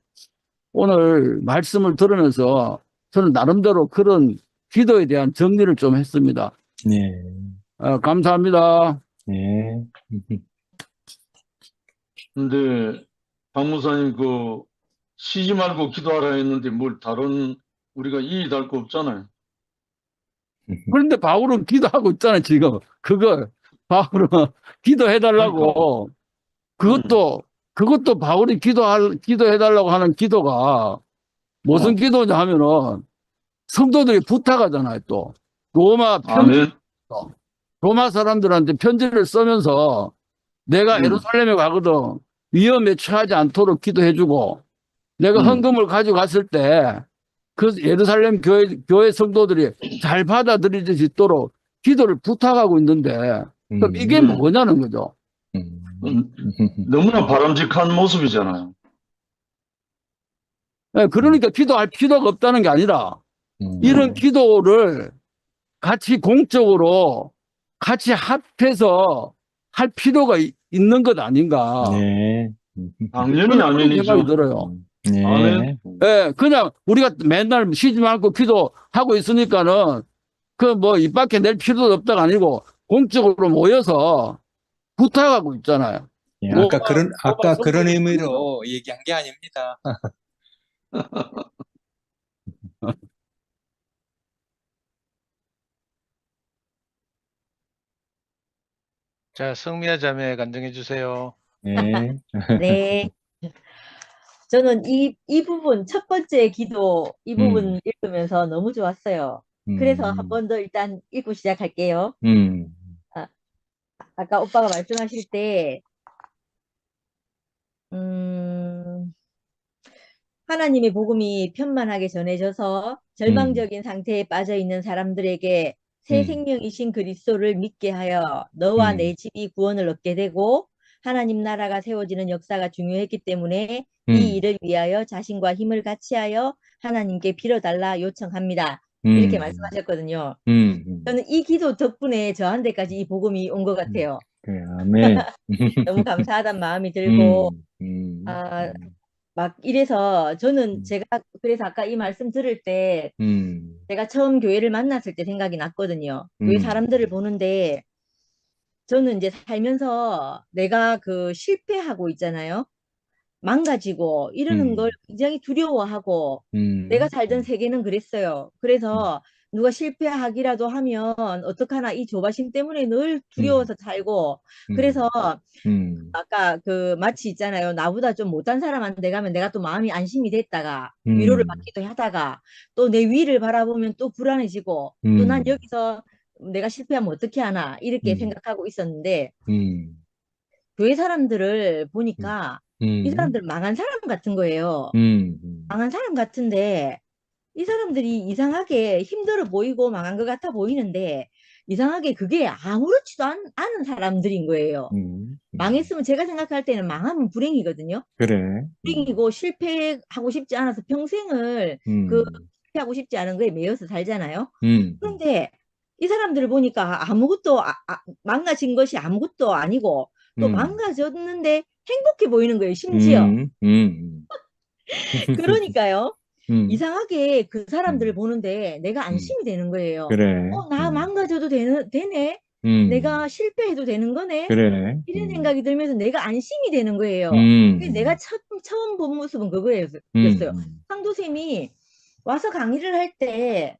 오늘 말씀을 들으면서 저는 나름대로 그런 기도에 대한 정리를 좀 했습니다. 네. 감사합니다. 네. 근데 박무사님 쉬지 말고 기도하라 했는데 뭘 다른 우리가 이의할 거 없잖아요. 그런데 바울은 기도하고 있잖아요, 지금. 바울은 기도해달라고. 그것도 바울이 기도해달라고 하는 기도가 무슨 기도냐 하면은 성도들이 부탁하잖아요, 또. 아멘. 로마 사람들한테 편지를 쓰면서 내가 예루살렘에 가거든 위험에 처하지 않도록 기도해주고 내가 헌금을 가져갔을 때 그 예루살렘 교회 성도들이 잘 받아들일 수 있도록 기도를 부탁하고 있는데 그럼 이게 뭐냐는 거죠. 너무나 바람직한 모습이잖아요. 네, 그러니까 기도할 필요가 없다는 게 아니라 이런 기도를 같이 공적으로 같이 합해서 할 필요가 있는 것 아닌가. 네. 당연히 그런 아멘이죠. 생각이 들어요. 네. 아멘. 예, 그냥 우리가 맨날 쉬지 말고 기도하고 있으니까는 입 밖에 낼 필요도 없다가 아니고 공적으로 모여서 부탁하고 있잖아요. 예, 아까 그런 의미로 얘기한 게 아닙니다. 자, 성미아 자매 간증해 주세요. 네. 네. 저는 이 부분, 첫 번째 기도, 이 부분 읽으면서 너무 좋았어요. 그래서 한 번 더 일단 읽고 시작할게요. 아까 오빠가 말씀하실 때, 하나님의 복음이 편만하게 전해져서 절망적인 상태에 빠져 있는 사람들에게 새 생명이신 그리스도를 믿게 하여 너와 내 집이 구원을 얻게 되고 하나님 나라가 세워지는 역사가 중요했기 때문에 이 일을 위하여 자신과 힘을 같이하여 하나님께 빌어달라 요청합니다. 이렇게 말씀하셨거든요. 저는 이 기도 덕분에 저한테까지 이 복음이 온 것 같아요. 아멘. 너무 감사하다는 마음이 들고 막 이래서 저는 그래서 아까 이 말씀 들을 때 제가 처음 교회를 만났을 때 생각이 났거든요. 교회 사람들을 보는데 저는 이제 살면서 내가 실패하고 있잖아요. 망가지고 이러는 걸 굉장히 두려워하고 내가 살던 세계는 그랬어요. 그래서 누가 실패하기라도 하면 어떡하나 이 조바심 때문에 늘 두려워서 살고 그래서 아까 그 마치 있잖아요. 나보다 좀 못한 사람한테 가면 내가 또 마음이 안심이 됐다가 위로를 받기도 하다가 또 내 위를 바라보면 또 불안해지고 또 난 여기서 내가 실패하면 어떻게 하나 이렇게 생각하고 있었는데 교회 사람들을 보니까 이 사람들 망한 사람 같은 거예요. 망한 사람 같은데 이 사람들이 이상하게 힘들어 보이고 망한 것 같아 보이는데 이상하게 그게 아무렇지도 않은 사람들인 거예요. 망했으면 제가 생각할 때는 망하면 불행이거든요. 그래. 불행이고 실패하고 싶지 않아서 평생을 그 실패하고 싶지 않은 거에 매여서 살잖아요. 그런데 이 사람들을 보니까 아무것도 망가진 것이 아무것도 아니고 또 망가졌는데 행복해 보이는 거예요. 심지어. 그러니까요. 이상하게 그 사람들을 보는데 내가 안심이 되는 거예요. 그래. 나 망가져도 되네? 내가 실패해도 되는 거네? 그래. 이런 생각이 들면서 내가 안심이 되는 거예요. 내가 처음 본 모습은 그거였어요. 상도쌤이 와서 강의를 할 때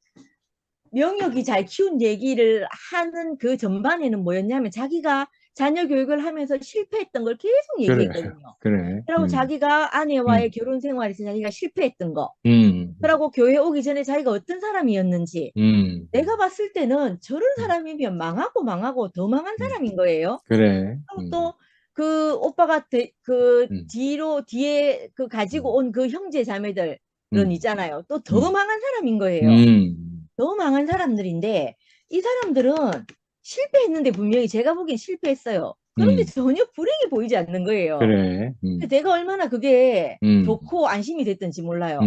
명혁이 잘 키운 얘기를 하는 그 전반에는 뭐였냐면 자기가 자녀 교육을 하면서 실패했던 걸 계속 얘기했거든요. 그래. 그리고 자기가 아내와의 결혼 생활에서 자기가 실패했던 거. 그리고 교회 오기 전에 자기가 어떤 사람이었는지. 내가 봤을 때는 저런 사람이면 망하고 더 망한 사람인 거예요. 그래. 그리고 또 그 오빠가 뒤에 그 가지고 온 그 형제 자매들은 있잖아요. 또 더 망한 사람인 거예요. 더 망한 사람들인데 이 사람들은 실패했는데 분명히 제가 보기엔 실패했어요. 그런데 전혀 불행해 보이지 않는 거예요. 그래. 내가 얼마나 그게 좋고 안심이 됐던지 몰라요.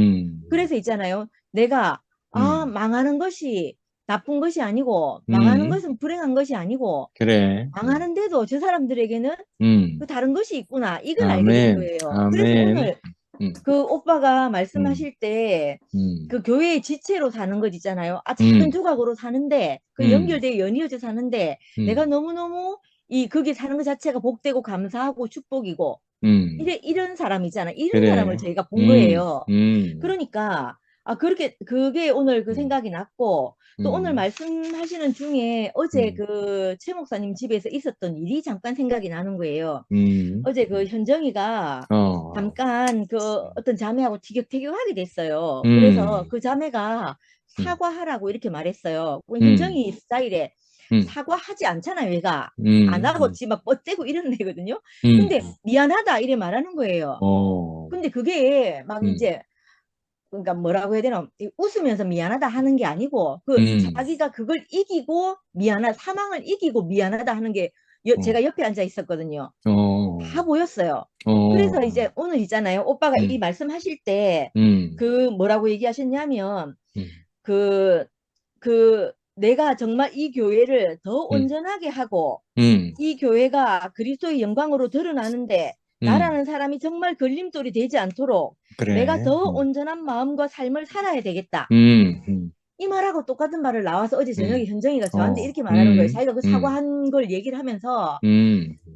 그래서 있잖아요. 내가 망하는 것이 나쁜 것이 아니고 망하는 것은 불행한 것이 아니고 그래. 망하는데도 저 사람들에게는 그 다른 것이 있구나. 이걸 알게 아멘. 된 거예요. 그래서 아멘. 오늘 그 오빠가 말씀하실 때 그 교회의 지체로 사는 것 있잖아요. 작은 조각으로 사는데 그 연결되어 연이어져 사는데 내가 너무너무 거기 사는 것 자체가 복되고 감사하고 축복이고 이런 사람이잖아. 이런 그래. 사람을 저희가 본 거예요. 그러니까 그게 오늘 그 생각이 났고 또 오늘 말씀하시는 중에 어제 그 최 목사님 집에서 있었던 일이 잠깐 생각이 나는 거예요. 어제 그 현정이가 잠깐 그 어떤 자매하고 티격태격하게 됐어요. 그래서 그 자매가 사과하라고 이렇게 말했어요. 현정이 스타일에 사과하지 않잖아요, 얘가. 안 하고 지금 막 뻗대고 이런 애거든요. 근데 미안하다 이래 말하는 거예요. 근데 그게 막 이제 그러니까 뭐라고 해야 되나 웃으면서 미안하다 하는 게 아니고 자기가 그걸 이기고 사망을 이기고 미안하다 하는 게 제가 옆에 앉아 있었거든요. 다 보였어요. 그래서 이제 오늘 있잖아요. 오빠가 이 말씀하실 때 그 뭐라고 얘기하셨냐면 내가 정말 이 교회를 더 온전하게 하고 이 교회가 그리스도의 영광으로 드러나는데 나라는 사람이 정말 걸림돌이 되지 않도록 그래. 내가 더 온전한 마음과 삶을 살아야 되겠다. 이 말하고 똑같은 말을 나와서 어제 저녁에 현정이가 저한테 이렇게 말하는 거예요. 자기가 그 사과한 걸 얘기를 하면서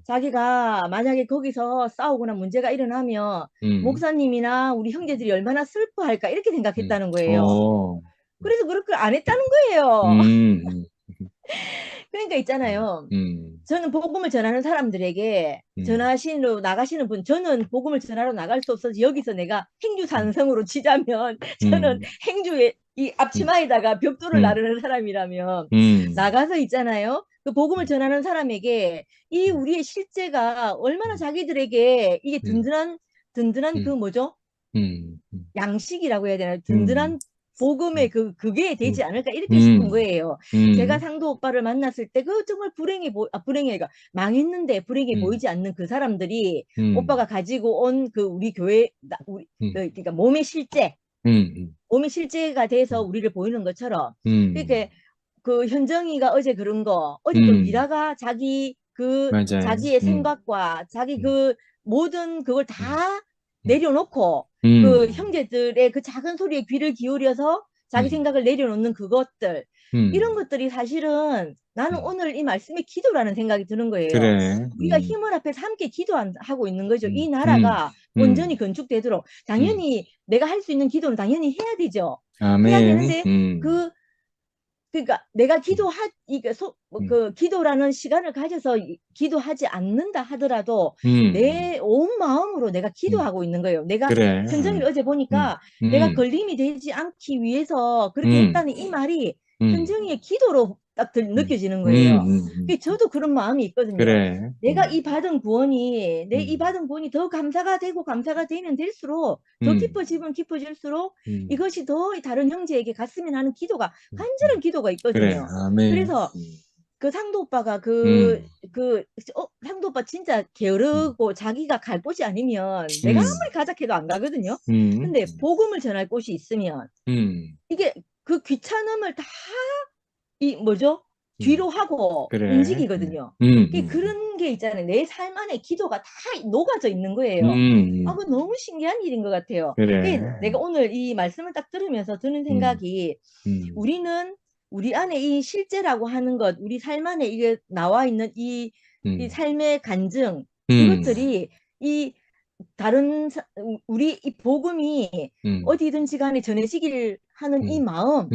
자기가 만약에 거기서 싸우거나 문제가 일어나면 목사님이나 우리 형제들이 얼마나 슬퍼할까 이렇게 생각했다는 거예요. 그래서 그렇게 안 했다는 거예요. 그러니까 있잖아요. 저는 복음을 전하는 사람들에게 전하시러 나가시는 분, 저는 복음을 전하러 나갈 수 없어서 여기서 내가 행주 산성으로 치자면 저는 행주에 이 앞치마에다가 벽돌을 나르는 사람이라면 나가서 있잖아요. 그 복음을 전하는 사람에게 이 우리의 실제가 얼마나 자기들에게 이게 든든한 그 뭐죠? 양식이라고 해야 되나? 든든한 복음의 그게 되지 않을까 이렇게 싶은 거예요. 제가 상도 오빠를 만났을 때 그 정말 불행해가 망했는데 불행해 보이지 않는 그 사람들이 오빠가 가지고 온 그 우리 교회 그러니까 몸의 실제가 돼서 우리를 보이는 것처럼 그러니까 그 현정이가 어제 그런 거 어제 또 미라가 자기의 생각과 자기 그 모든 그걸 다 내려놓고 그 형제들의 그 작은 소리에 귀를 기울여서 자기 생각을 내려놓는 그것들, 이런 음, 것들이 사실은 나는 음. 오늘 이 말씀이 기도라는 생각이 드는 거예요. 그래. 우리가 힘을 앞에서 함께 기도하고 있는 거죠. 이 음, 나라가 온전히 음. 건축되도록. 당연히 내가 할 수 있는 기도는 당연히 해야 되죠. 해야 아멘. 되는데 그러니까 내가 그 기도라는 시간을 가져서 기도하지 않는다 하더라도 내 온 마음으로 내가 기도하고 있는 거예요. 내가 그래. 현정이를 어제 보니까 내가 걸림이 되지 않기 위해서 그렇게 했다는 이 말이 현정이의 기도로 딱 느껴지는 거예요. 저도 그런 마음이 있거든요. 그래. 내가 이 받은 구원이 이 받은 구원이 더 감사가 되고 감사가 되면 될수록 더 깊어지면 깊어질수록 이것이 더 다른 형제에게 갔으면 하는 기도가 간절한 기도가 그래. 있거든요. 아멘. 그래서 그 상도 오빠가 상도 오빠 진짜 게으르고 자기가 갈 곳이 아니면 내가 아무리 가자 해도 안 가거든요. 근데 복음을 전할 곳이 있으면 이게 그 귀찮음을 다 뒤로 하고 그래. 움직이거든요. 그런 게 있잖아요. 내 삶 안에 기도가 다 녹아져 있는 거예요. 그거 너무 신기한 일인 것 같아요. 그래. 내가 오늘 이 말씀을 딱 들으면서 드는 생각이 우리는 우리 안에 이 실제라고 하는 것, 우리 삶 안에 이게 나와 있는 이 삶의 간증, 이것들이 우리 이 복음이 어디든지 간에 전해지길 하는 이 마음,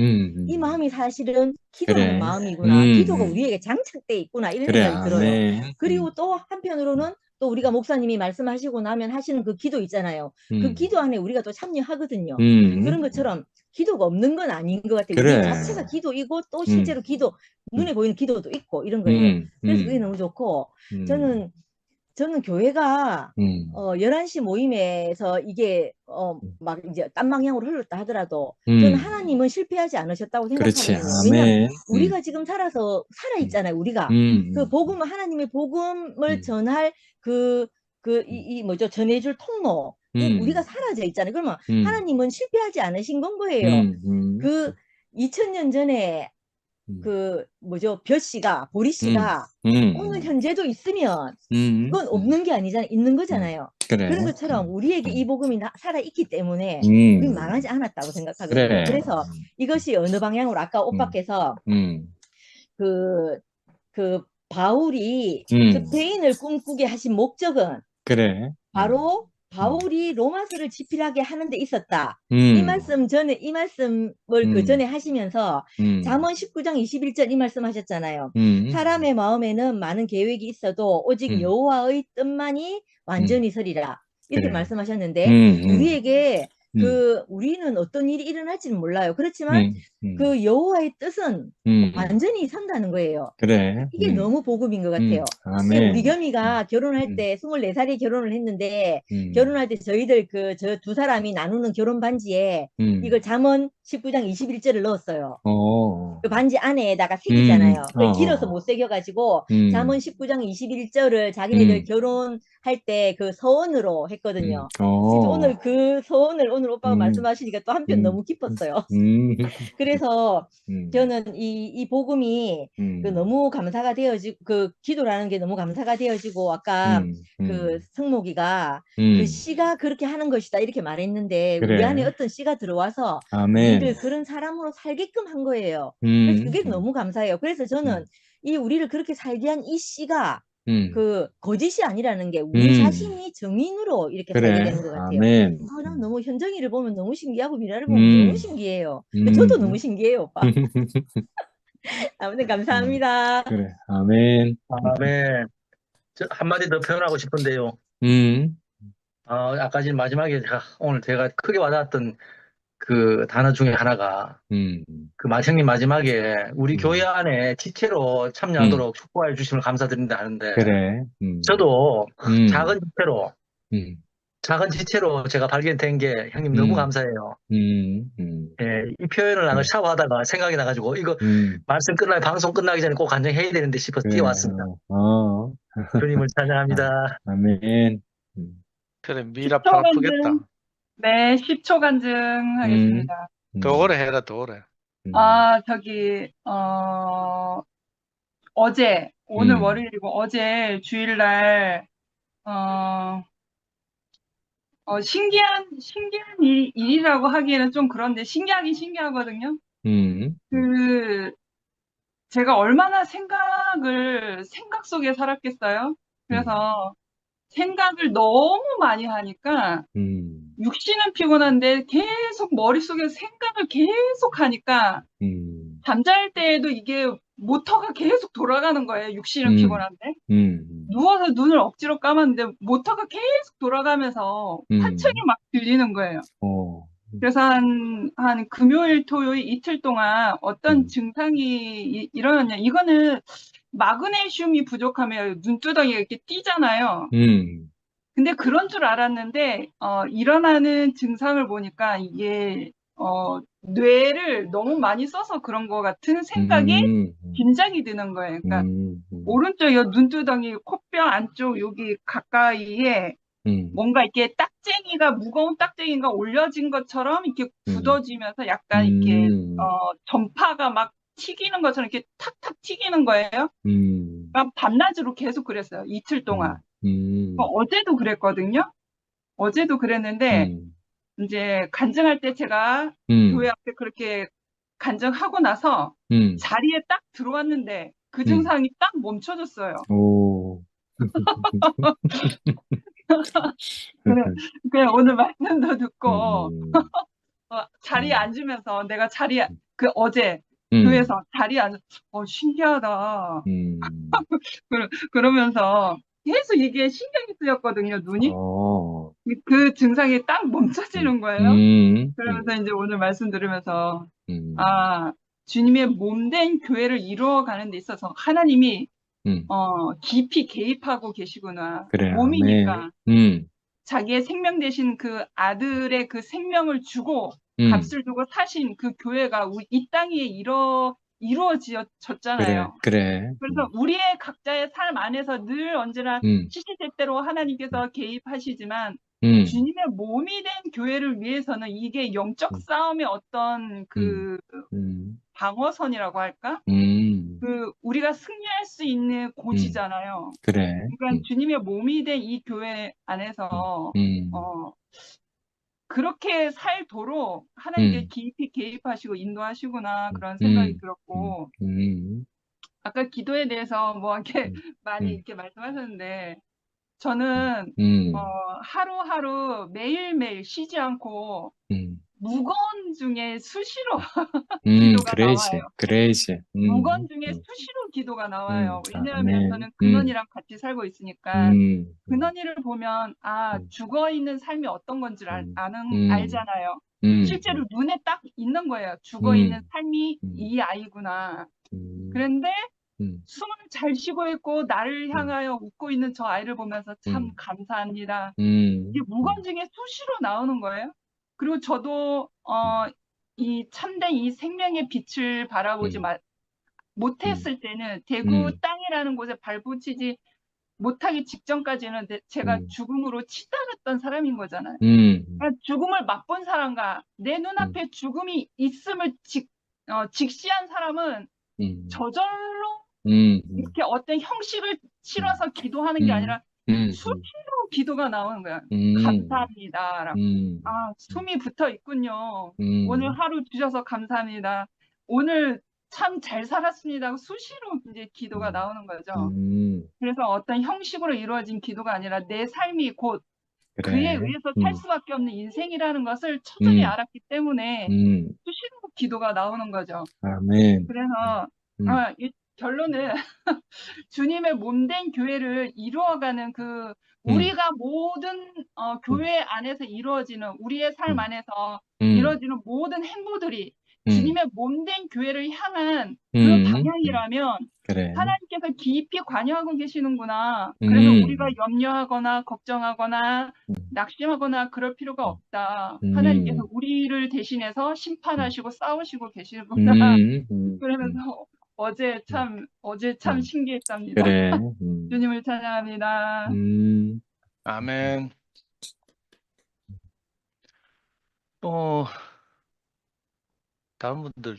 이 마음이 사실은 기도하는 그래. 마음이구나. 기도가 우리에게 장착돼 있구나. 이런 그래. 생각이 들어요. 아멘. 그리고 또 한편으로는 또 우리가 목사님이 말씀하시고 나면 하시는 그 기도 있잖아요. 그 기도 안에 우리가 또 참여하거든요. 그런 것처럼 기도가 없는 건 아닌 것 같아요. 그래. 우리 자체가 기도이고 또 실제로 기도, 눈에 보이는 기도도 있고 이런 거예요. 그래서 그게 너무 좋고, 저는 교회가 11시 모임에서 이게 막 이제 딴 방향으로 흘렀다 하더라도 저는 하나님은 실패하지 않으셨다고 그렇지. 생각하거든요. 왜냐하면 아멘. 우리가 지금 살아 있잖아요. 우리가 그 하나님의 복음을 전할 전해줄 통로, 우리가 사라져 있잖아요. 그러면 하나님은 실패하지 않으신 건 거예요. 2000년 전에 보리 씨가 오늘 현재도 있으면 그건 없는 게 아니잖아요. 있는 거잖아요. 그래. 그런 것처럼 우리에게 이 복음이 살아있기 때문에 우린 망하지 않았다고 생각하거든요. 그래. 그래서 이것이 어느 방향으로 아까 오빠께서 그 바울이 스페인을 꿈꾸게 하신 목적은 그래. 바로 바울이 로마서를 집필하게 하는 데 있었다. 이 말씀을 그 전에 하시면서 잠언 19장 21절 이 말씀 하셨잖아요. 사람의 마음에는 많은 계획이 있어도 오직 여호와의 뜻만이 완전히 서리라. 이렇게 그래. 말씀하셨는데 우리에게 우리는 어떤 일이 일어날지는 몰라요. 그렇지만 그 여호와의 뜻은 완전히 선다는 거예요. 그래. 이게 너무 복음인 것 같아요. 아멘. 우리 겸이가 결혼할 때 24살에 결혼을 했는데 결혼할 때 저희들 저 두 사람이 나누는 결혼 반지에 이걸 잠언 19장 21절을 넣었어요. 그 반지 안에다가 새기잖아요. 길어서 못 새겨가지고 잠언 19장 21절을 자기네들 결혼할 때 그 서원으로 했거든요. 그래서 오늘 그 서원을 오늘 오빠가 말씀하시니까 또 한편 너무 기뻤어요. 그래서 저는 이 복음이 너무 감사가 되어지고 기도라는 게 너무 감사가 되어지고 아까 그 성목이가 그 씨가 그렇게 하는 것이다 이렇게 말했는데 그래. 우리 안에 어떤 씨가 들어와서 아멘. 우리를 그런 사람으로 살게끔 한 거예요. 그래서 그게 너무 감사해요. 그래서 저는 이 우리를 그렇게 살게 한 이 씨가 그 거짓이 아니라는 게 우리 자신이 증인으로 이렇게 그래. 살게 되는 것 같아요. 아멘. 난 너무 현정이를 보면 너무 신기하고 미라를 보면 너무 신기해요. 저도 너무 신기해요, 오빠. 아무튼 감사합니다. 그래. 아멘. 아멘. 저 한마디 더 표현하고 싶은데요. 아까 지금 마지막에 오늘 제가 크게 와닿았던 그 단어 중에 하나가 그 형님 마지막에 우리 교회 안에 지체로 참여하도록 축복해 주심을 감사드린다 하는데 그래. 저도 작은 지체로 제가 발견된 게 형님 너무 감사해요. 예, 이 표현을 나가 샤워하다가 생각이 나가지고 이거 말씀 방송 끝나기 전에 꼭 간증해야 되는데 싶어서 그래. 뛰어왔습니다. 주님을 찬양합니다. 아멘. 그래, 미라 팔 아프겠다. 네, 10초 간증하겠습니다. 더 오래 해라, 더 오래. 어제, 오늘 월요일이고, 어제 주일날, 신기한 일이라고 하기에는 좀 그런데 신기하긴 신기하거든요. 제가 얼마나 생각 속에 살았겠어요. 그래서 생각을 너무 많이 하니까 육신은 피곤한데 계속 머릿속에 생각을 계속 하니까 잠잘 때에도 이게 모터가 계속 돌아가는 거예요. 육신은 피곤한데. 누워서 눈을 억지로 감았는데 모터가 계속 돌아가면서 환청이 막 들리는 거예요. 그래서 한 금요일, 토요일 이틀 동안 어떤 증상이 일어났냐. 이거는 마그네슘이 부족하면 눈두덩이가 이렇게 띄잖아요. 근데 그런 줄 알았는데, 일어나는 증상을 보니까 이게, 뇌를 너무 많이 써서 그런 것 같은 생각이 긴장이 드는 거예요. 그러니까, 오른쪽 요 눈두덩이, 코뼈 안쪽 여기 가까이에 뭔가 이렇게 무거운 딱쟁이가 올려진 것처럼 이렇게 굳어지면서 약간 이렇게, 전파가 막 튀기는 것처럼 이렇게 탁탁 튀기는 거예요. 그러니까 밤낮으로 계속 그랬어요. 이틀 동안. 어제도 그랬거든요. 어제도 그랬는데, 이제 간증할 때 제가 교회 앞에 그렇게 간증하고 나서 자리에 딱 들어왔는데 그 증상이 딱 멈춰졌어요. 그냥 오늘 말씀도 듣고, 자리에 앉으면서 내가 어제 교회에서 자리에 신기하다. 그러면서 계속 이게 신경이 쓰였거든요, 눈이. 그 증상이 딱 멈춰지는 거예요. 그러면서 이제 오늘 말씀 들으면서, 주님의 몸된 교회를 이루어가는 데 있어서 하나님이, 깊이 개입하고 계시구나. 그래, 몸이니까. 아멘. 자기의 생명 대신 그 아들의 그 생명을 주고, 값을 주고 사신 그 교회가 이 땅에 이루어졌잖아요. 그래. 그래서 우리의 각자의 삶 안에서 늘 언제나 시시때때로 하나님께서 개입하시지만 주님의 몸이 된 교회를 위해서는 이게 영적 싸움의 어떤 그 방어선이라고 할까? 우리가 승리할 수 있는 고지잖아요. 그래. 그러니까 주님의 몸이 된 이 교회 안에서 그렇게 살도록 하나님께 깊이 개입하시고 인도하시구나 그런 생각이 들었고 아까 기도에 대해서 뭐 이렇게 많이 이렇게 말씀하셨는데 저는 하루하루 매일매일 쉬지 않고 무건 중에 수시로 기도가 나와요. 그래야지. 무건 중에 수시로 기도가 나와요. 왜냐하면 아멘. 저는 근원이랑 같이 살고 있으니까 근원이를 보면 죽어 있는 삶이 어떤 건지를 알잖아요. 실제로 눈에 딱 있는 거예요. 죽어 있는 삶이 이 아이구나. 그런데 숨을 잘 쉬고 있고 나를 향하여 웃고 있는 저 아이를 보면서 참 감사합니다. 이게 무건 중에 수시로 나오는 거예요. 그리고 저도 이 참된 이 생명의 빛을 바라보지 못했을 때는 대구 땅이라는 곳에 발붙이지 못하기 직전까지는 제가 죽음으로 치달았던 사람인 거잖아요. 그러니까 죽음을 맛본 사람과 내 눈앞에 죽음이 있음을 직시한 사람은 저절로 이렇게 어떤 형식을 치러서 기도하는 게 아니라 수시로 기도가 나오는 거야. 감사합니다라고. 숨이 붙어 있군요. 오늘 하루 주셔서 감사합니다. 오늘 참 잘 살았습니다. 수시로 이제 기도가 나오는 거죠. 그래서 어떤 형식으로 이루어진 기도가 아니라 내 삶이 곧 그에 의해서 살 수밖에 없는 인생이라는 것을 처절히 알았기 때문에 수시로 기도가 나오는 거죠. 아멘. 그래서 이 결론은 주님의 몸된 교회를 이루어가는 우리가 모든 교회 안에서 이루어지는 우리의 삶 안에서 이루어지는 모든 행보들이 주님의 몸된 교회를 향한 그 방향이라면 하나님께서 깊이 관여하고 계시는구나. 그래서 우리가 염려하거나 걱정하거나 낙심하거나 그럴 필요가 없다. 하나님께서 우리를 대신해서 심판하시고 싸우시고 계시는구나. 그러면서 어제 참 신기했답니다. 주님을 찬양합니다. 아멘. 또 다른 분들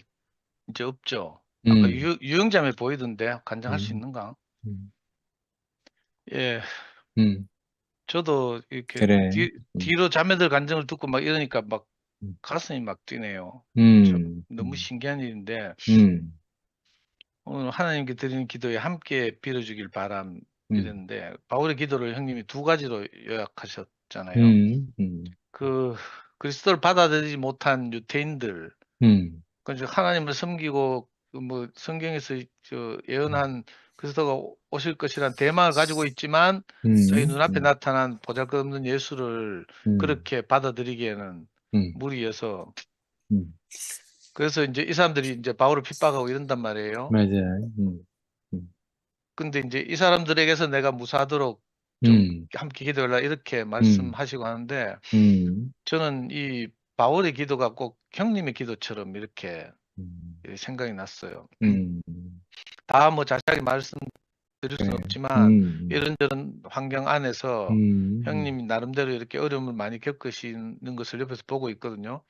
이제 없죠? 아까 유영자매 보이던데 간증할 수 있는가? 예. 저도 이렇게 그래. 뒤로 자매들 간증을 듣고 막 이러니까 막 음. 가슴이 막 뛰네요. 너무 신기한 일인데 오늘 하나님께 드리는 기도에 함께 빌어주길 바람 이랬는데 바울의 기도를 형님이 두 가지로 요약하셨잖아요. 그 그리스도를 받아들이지 못한 유대인들, 그 하나님을 섬기고 뭐 성경에서 예언한 그리스도가 오실 것이란 대망을 가지고 있지만 저희 눈앞에 나타난 보잘것없는 예수를 그렇게 받아들이기에는 무리여서 그래서 이제 이 사람들이 이제 바울을 핍박하고 이런단 말이에요. 맞아요. 근데 이제 이 사람들에게서 내가 무사하도록 좀 함께 기도해라 이렇게 말씀하시고 하는데 저는 이 바울의 기도가 꼭 형님의 기도처럼 이렇게 생각이 났어요. 다 뭐 자세하게 말씀드릴 수는 없지만 이런저런 환경 안에서 형님이 나름대로 이렇게 어려움을 많이 겪으시는 것을 옆에서 보고 있거든요.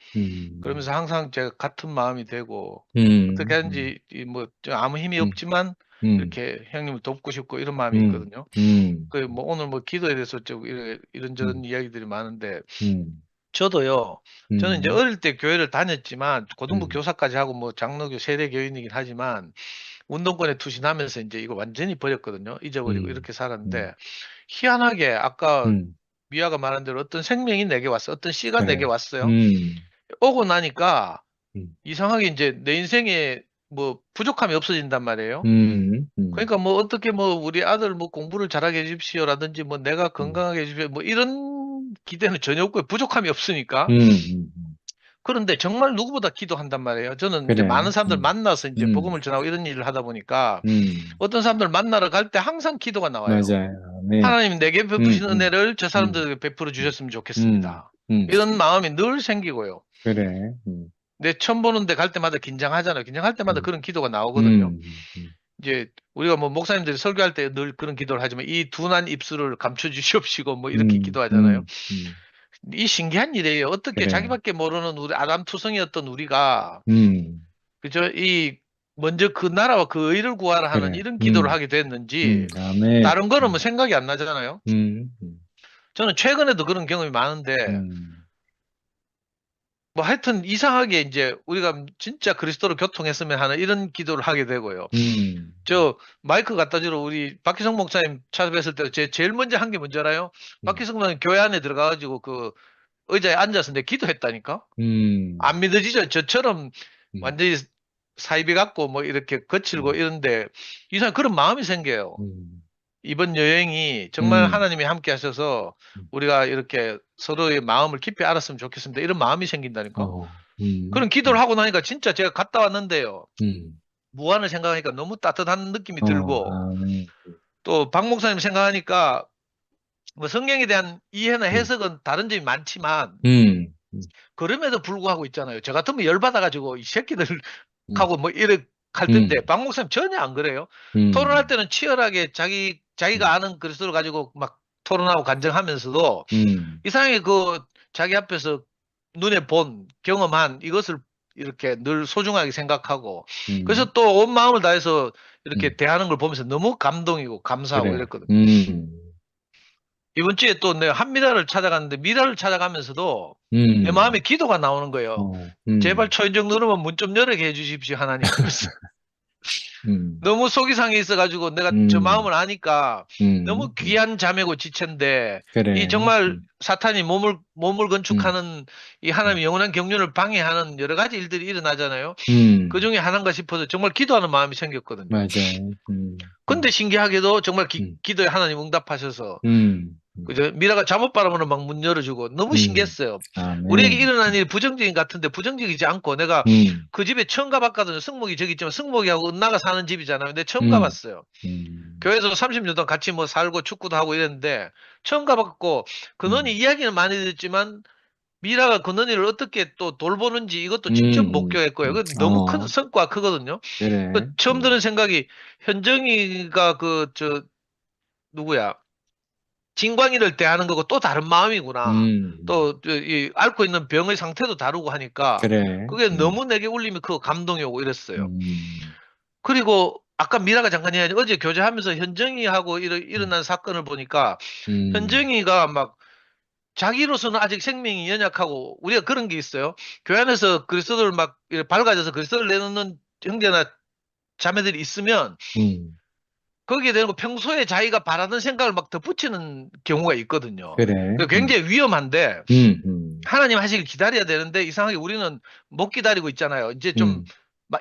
그러면서 항상 제가 같은 마음이 되고 어떻게 하든지 뭐 아무 힘이 없지만 이렇게 형님을 돕고 싶고 이런 마음이 있거든요. 그 뭐 오늘 뭐 기도에 대해서 좀 이런저런 이야기들이 많은데 저도요. 저는 이제 어릴 때 교회를 다녔지만 고등부 교사까지 하고 뭐 장로교 세대 교인이긴 하지만 운동권에 투신하면서 이제 이거 완전히 버렸거든요. 잊어버리고 이렇게 살았는데 희한하게 아까 미아가 말한 대로 어떤 생명이 내게 왔어요. 어떤 씨가 내게 왔어요. 오고 나니까 이상하게 이제 내 인생에 뭐 부족함이 없어진단 말이에요. 그러니까 뭐 어떻게 뭐 우리 아들 뭐 공부를 잘하게 해주십시오라든지 뭐 내가 건강하게 해주십시오 뭐 이런 기대는 전혀 없고 부족함이 없으니까. 그런데 정말 누구보다 기도한단 말이에요. 저는 이제 그래. 많은 사람들 만나서 이제 복음을 전하고 이런 일을 하다 보니까 어떤 사람들 만나러 갈 때 항상 기도가 나와요. 맞아요. 네. 하나님 내게 베푸신 은혜를 저 사람들에게 베풀어 주셨으면 좋겠습니다. 이런 마음이 늘 생기고요. 그래. 내 처음 보는데 갈 때마다 긴장하잖아요. 긴장할 때마다 그런 기도가 나오거든요. 이제 우리가 뭐 목사님들이 설교할 때 늘 그런 기도를 하지만 이 둔한 입술을 감춰 주시옵시고 뭐 이렇게 기도하잖아요. 이 신기한 일이에요. 어떻게 그래. 자기밖에 모르는 우리 아담 투성이었던 우리가 그죠? 이 먼저 그 나라와 그 의를 구하라 하는 그래. 이런 기도를 하게 됐는지 아멘. 다른 거는 뭐 생각이 안 나잖아요. 저는 최근에도 그런 경험이 많은데 뭐 하여튼 이상하게 이제 우리가 진짜 그리스도로 교통했으면 하는 이런 기도를 하게 되고요. 저 마이크 갖다 주러 우리 박희성 목사님 찾아뵀을 때 제일 먼저 한 게 뭔지 알아요? 박희성 목사님 교회 안에 들어가가지고 그 의자에 앉아서 내 기도했다니까? 안 믿어지죠? 저처럼 완전히 사이비 같고 뭐 이렇게 거칠고 이런데 이상 그런 마음이 생겨요. 이번 여행이 정말 하나님이 함께 하셔서 우리가 이렇게 서로의 마음을 깊이 알았으면 좋겠습니다. 이런 마음이 생긴다니까. 그런 기도를 하고 나니까 진짜 제가 갔다 왔는데요. 무한을 생각하니까 너무 따뜻한 느낌이 들고 또 박 목사님 생각하니까 뭐 성경에 대한 이해나 해석은 다른 점이 많지만 그럼에도 불구하고 있잖아요. 저 같으면 열받아가지고 이 새끼들 하고 뭐 이렇게 할 텐데 박 목사님 전혀 안 그래요. 토론할 때는 치열하게 자기가 아는 그리스도를 가지고 막 토론하고 간증하면서도 이상하게 그 자기 앞에서 눈에 본 경험한 이것을 이렇게 늘 소중하게 생각하고 그래서 또 온 마음을 다해서 이렇게 대하는 걸 보면서 너무 감동이고 감사하고 그래. 이랬거든요. 이번 주에 또 내가 한미라를 찾아갔는데 미라를 찾아가면서도 내 마음에 기도가 나오는 거예요. 제발 초인종 누르면 문 좀 열게 해주십시오 하나님. 그래서 너무 속이 상해 있어가지고 내가 저 마음을 아니까 너무 귀한 자매고 지체인데 그래. 이 정말 사탄이 몸을 건축하는 이 하나님의 영원한 경륜을 방해하는 여러 가지 일들이 일어나잖아요. 그 중에 하나인가 싶어서 정말 기도하는 마음이 생겼거든요. 맞아요. 근데 신기하게도 정말 기도에 하나님 응답하셔서 그죠? 미라가 잠옷 바람으로 막 문 열어주고 너무 신기했어요. 아멘. 우리에게 일어난 일이 부정적인 것 같은데 부정적이지 않고 내가 그 집에 처음 가봤거든요. 승목이 저기 있지만 승목이하고 은나가 사는 집이잖아요. 근데 처음 가봤어요. 교회에서 30년 동안 같이 뭐 살고 축구도 하고 이랬는데 처음 가봤고 근원이 이야기는 많이 듣지만 미라가 근원이를 어떻게 또 돌보는지 이것도 직접 목격했고요. 그 너무 큰 성과가 크거든요. 그래. 그 처음 드는 생각이 현정이가 누구야? 진광이를 대하는 거고 또 다른 마음이구나. 또 이 앓고 있는 병의 상태도 다르고 하니까 그래. 그게 너무 내게 울림이 크고 감동이 오고 이랬어요. 그리고 아까 미라가 잠깐 얘기했지 어제 교제하면서 현정이하고 일어난 사건을 보니까 현정이가 막 자기로서는 아직 생명이 연약하고 우리가 그런 게 있어요. 교회 안에서 그리스도를 막 이렇게 밝아져서 그리스도를 내놓는 형제나 자매들이 있으면 거기에 대한 거 평소에 자기가 바라는 생각을 막 덧붙이는 경우가 있거든요. 그래. 굉장히 위험한데 하나님 하시길 기다려야 되는데 이상하게 우리는 못 기다리고 있잖아요. 이제 좀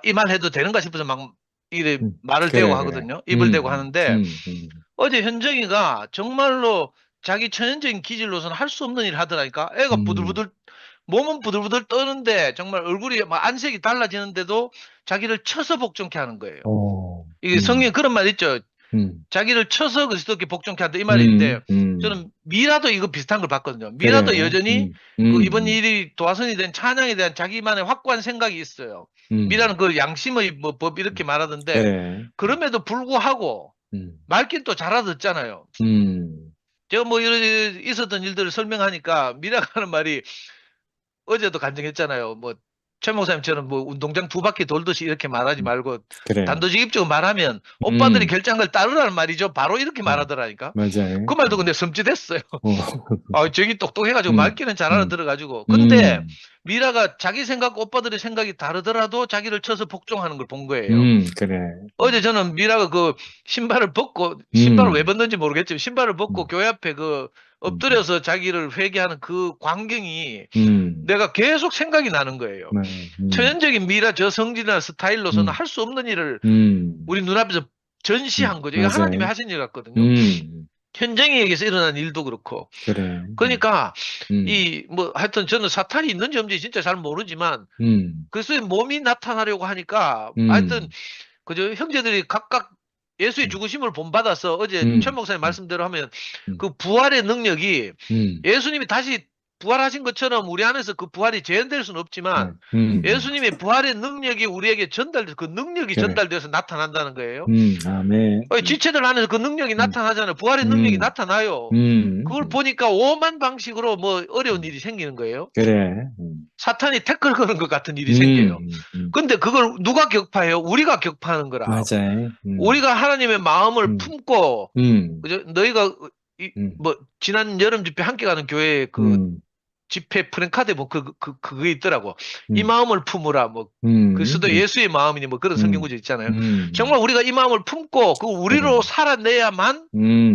이 말 해도 되는가 싶어서 막 이래 말을 그래, 대고 그래. 하거든요. 입을 대고 하는데 어제 현정이가 정말로 자기 천연적인 기질로서는 할 수 없는 일을 하더라니까. 애가 부들부들 몸은 부들부들 떠는데 정말 얼굴이 막 안색이 달라지는데도 자기를 쳐서 복종케 하는 거예요. 이게 성경에 그런 말 있죠. 자기를 쳐서 그리스도께 복종케 한다 이 말이 있는데 저는 미라도 이거 비슷한 걸 봤거든요. 미라도 그래. 여전히 그 이번 일이 도화선이 된 찬양에 대한 자기만의 확고한 생각이 있어요. 미라는 그 양심의 뭐 법 이렇게 말하던데 그래. 그럼에도 불구하고 말긴 또 잘 알아듣잖아요. 제가 뭐 이런 있었던 일들을 설명하니까 미라가 하는 말이 어제도 간증했잖아요. 뭐 최 목사님처럼 뭐 운동장 2바퀴 돌듯이 이렇게 말하지 말고 그래. 단도직입적으로 말하면 오빠들이 결정한 걸 따르라는 말이죠. 바로 이렇게 말하더라니까. 맞아요. 그 말도 근데 섬찟했어요. 저기 똑똑해가지고 말귀는 잘 알아들어가지고. 음. 근데 미라가 자기 생각, 오빠들의 생각이 다르더라도 자기를 쳐서 복종하는 걸 본 거예요. 그래. 어제 저는 미라가 그 신발을 벗고 신발을 왜 벗는지 모르겠지만 신발을 벗고 교회 앞에 그 엎드려서 자기를 회개하는 그 광경이 내가 계속 생각이 나는 거예요. 천연적인 미라 저 성질이나 스타일로서는 할 수 없는 일을 우리 눈앞에서 전시한 거죠. 이거 맞아요. 하나님이 하신 일 같거든요. 현정이에게서 일어난 일도 그렇고. 그래. 그러니까 이 뭐 하여튼 저는 사탄이 있는지 없는지 진짜 잘 모르지만 그래서 몸이 나타나려고 하니까 하여튼 그저 형제들이 각각 예수의 죽으심을 본받아서 어제 최 목사님 말씀대로 하면 그 부활의 능력이 예수님이 다시 부활하신 것처럼 우리 안에서 그 부활이 재현될 수는 없지만 예수님의 부활의 능력이 우리에게 전달돼서 그 능력이 그래. 전달돼서 나타난다는 거예요. 아멘. 지체들 안에서 그 능력이 나타나잖아요. 부활의 능력이 나타나요. 그걸 보니까 오만 방식으로 뭐 어려운 일이 생기는 거예요. 그래. 사탄이 태클 거는 것 같은 일이 생겨요. 근데 그걸 누가 격파해요? 우리가 격파하는 거라. 맞아요. 우리가 하나님의 마음을 품고 그죠? 너희가 뭐 지난 여름 집회 함께 가는 교회 그 집회 프랭카드에 뭐 그게 있더라고. 이 마음을 품으라 뭐 그리스도 예수의 마음이니 뭐 그런 성경 구절 있잖아요. 정말 우리가 이 마음을 품고 그 우리로 살아내야만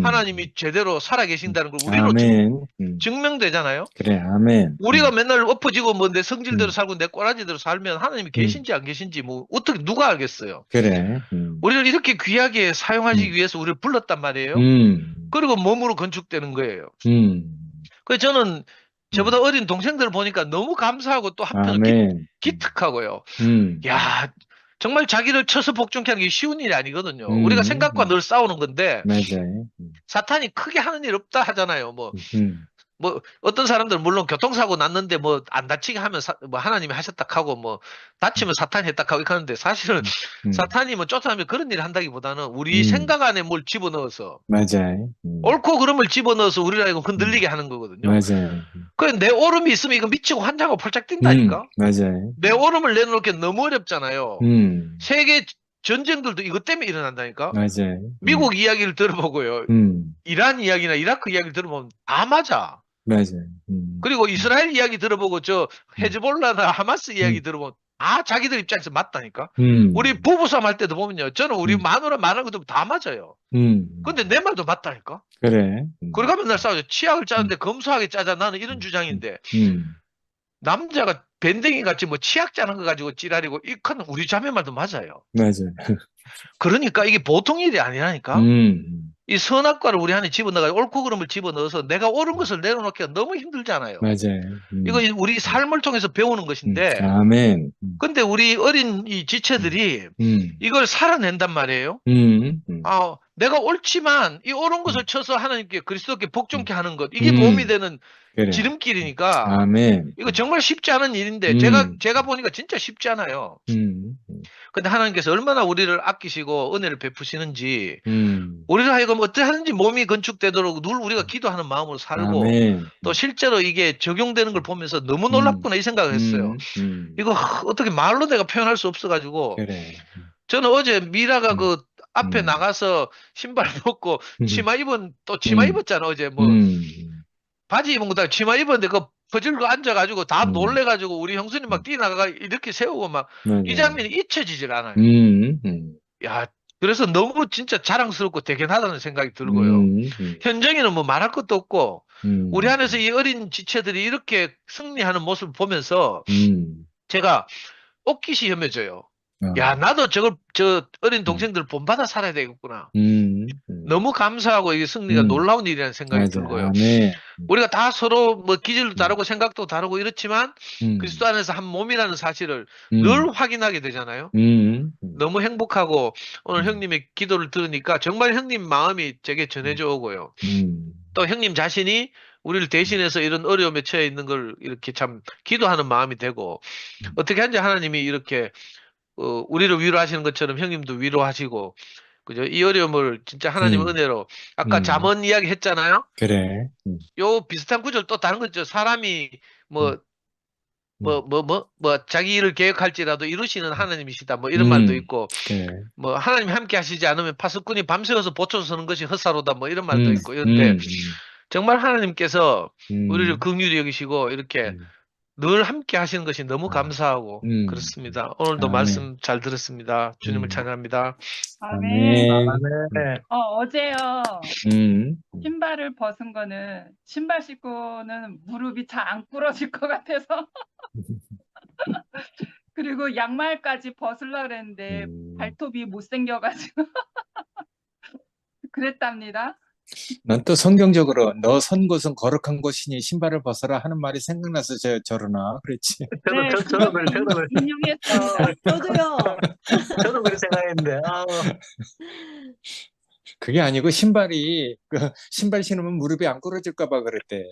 하나님이 제대로 살아계신다는 걸 우리로 아멘. 증명되잖아요. 그래. 아멘. 우리가 맨날 엎어지고 뭐 내 성질대로 살고 내 꼬라지대로 살면 하나님이 계신지 안 계신지 뭐 어떻게 누가 알겠어요. 그래. 우리를 이렇게 귀하게 사용하시기 위해서 우리를 불렀단 말이에요. 그리고 몸으로 건축되는 거예요. 그래서 저는 저보다 어린 동생들을 보니까 너무 감사하고 또 한편으로 아멘. 기특하고요. 야, 정말 자기를 쳐서 복종케 하는 게 쉬운 일이 아니거든요. 우리가 생각과 늘 싸우는 건데 맞아요. 사탄이 크게 하는 일 없다 하잖아요. 뭐 어떤 사람들은 물론 교통사고 났는데 뭐 안 다치게 하면 뭐 하나님이 하셨다 하고 뭐 다치면 사탄이 했다 하고 이렇게 하는데 사실은 사탄이 뭐 쫓아내면 그런 일을 한다기보다는 우리 생각 안에 뭘 집어넣어서 맞아요. 옳고 그름을 집어넣어서 우리를 알고 흔들리게 하는 거거든요. 맞아요. 그래 내 오름이 있으면 이거 미치고 환장하고 펄짝 뛴다니까. 맞아요. 내 오름을 내놓기 너무 어렵잖아요. 세계 전쟁들도 이것 때문에 일어난다니까. 맞아요. 미국 이야기를 들어보고요. 이란 이야기나 이라크 이야기를 들어보면 다 맞아. 맞아요. 그리고 이스라엘 이야기 들어보고 저 헤즈볼라나 하마스 이야기 들어보면 자기들 입장에서 맞다니까. 우리 부부싸움 할 때도 보면요. 저는 우리 마누라 말하는 것도 다 맞아요. 근데 내 말도 맞다니까. 그래. 그러가 맨날 싸우죠. 치약을 짜는데 검소하게 짜자. 나는 이런 주장인데. 남자가 밴댕이 같이 뭐 치약 짜는 거 가지고 찌라리고 이건 우리 자매 말도 맞아요. 맞아요. 그러니까 이게 보통 일이 아니라니까. 이 선악과를 우리 안에 집어넣어가지고 옳고 그름을 집어넣어서 내가 옳은 것을 내려놓기가 너무 힘들잖아요. 맞아요. 이거 우리 삶을 통해서 배우는 것인데 아멘. 근데 우리 어린 이 지체들이 이걸 살아낸단 말이에요. 내가 옳지만 이 옳은 것을 쳐서 하나님께 그리스도께 복종케 하는 것 이게 도움이 되는 그래. 지름길이니까 아멘. 이거 정말 쉽지 않은 일인데 제가 보니까 진짜 쉽지 않아요. 근데 하나님께서 얼마나 우리를 아끼시고 은혜를 베푸시는지 우리를 하여금 어떻게 하는지 몸이 건축되도록 늘 우리가 기도하는 마음으로 살고 아멘. 또 실제로 이게 적용되는 걸 보면서 너무 놀랍구나 이 생각을 했어요. 이거 어떻게 말로 내가 표현할 수 없어가지고 그래. 저는 어제 미라가 그 앞에 나가서 신발 벗고 치마 치마 입었잖아. 어제 뭐 바지 입은 거다 치마 입었는데 그 퍼질고 앉아가지고 다 놀래가지고 우리 형수님 막 뛰어나가 이렇게 세우고 막 이 장면이 잊혀지질 않아요. 야, 그래서 너무 진짜 자랑스럽고 대견하다는 생각이 들고요. 현정이는 뭐 말할 것도 없고 우리 안에서 이 어린 지체들이 이렇게 승리하는 모습을 보면서 제가 옷깃이 혐해져요. 야, 나도 저 어린 동생들 본받아 살아야 되겠구나. 너무 감사하고 이게 승리가 놀라운 일이라는 생각이 맞아. 들고요. 네. 우리가 다 서로 뭐 기질도 다르고 생각도 다르고 이렇지만 그리스도 안에서 한 몸이라는 사실을 늘 확인하게 되잖아요. 너무 행복하고 오늘 형님의 기도를 들으니까 정말 형님 마음이 제게 전해져 오고요. 또 형님 자신이 우리를 대신해서 이런 어려움에 처해 있는 걸 이렇게 참 기도하는 마음이 되고 어떻게 하는지 하나님이 이렇게 우리를 위로하시는 것처럼 형님도 위로하시고 그죠? 이 어려움을 진짜 하나님의 은혜로 아까 잠언 이야기 했잖아요. 그래. 요 비슷한 구절 또 다른 거죠. 사람이 자기 일을 계획할지라도 이루시는 하나님이시다. 뭐 이런 말도 있고, 그래. 뭐 하나님이 함께 하시지 않으면 파수꾼이 밤새워서 보초 서는 것이 헛사로다. 뭐 이런 말도 있고, 이런데 정말 하나님께서 우리를 긍휼히 여기시고 이렇게 늘 함께 하시는 것이 너무 감사하고 그렇습니다. 오늘도 아멘. 말씀 잘 들었습니다. 주님을 찬양합니다. 아멘. 아멘. 어제요. 음. 신발을 벗은 거는 신발 신고는 무릎이 잘 안 부러질 것 같아서 그리고 양말까지 벗으려고 그랬는데 발톱이 못생겨가지고 그랬답니다. 난 또 성경적으로 너 선 곳은 거룩한 곳이니 신발을 벗어라 하는 말이 생각나서 저러나 그랬지. 네, 저도 인용했어요. 저도요. 저도 그렇게 생각했는데. 그게 아니고 신발이 신발 신으면 무릎이 안 부러질까 봐 그랬대.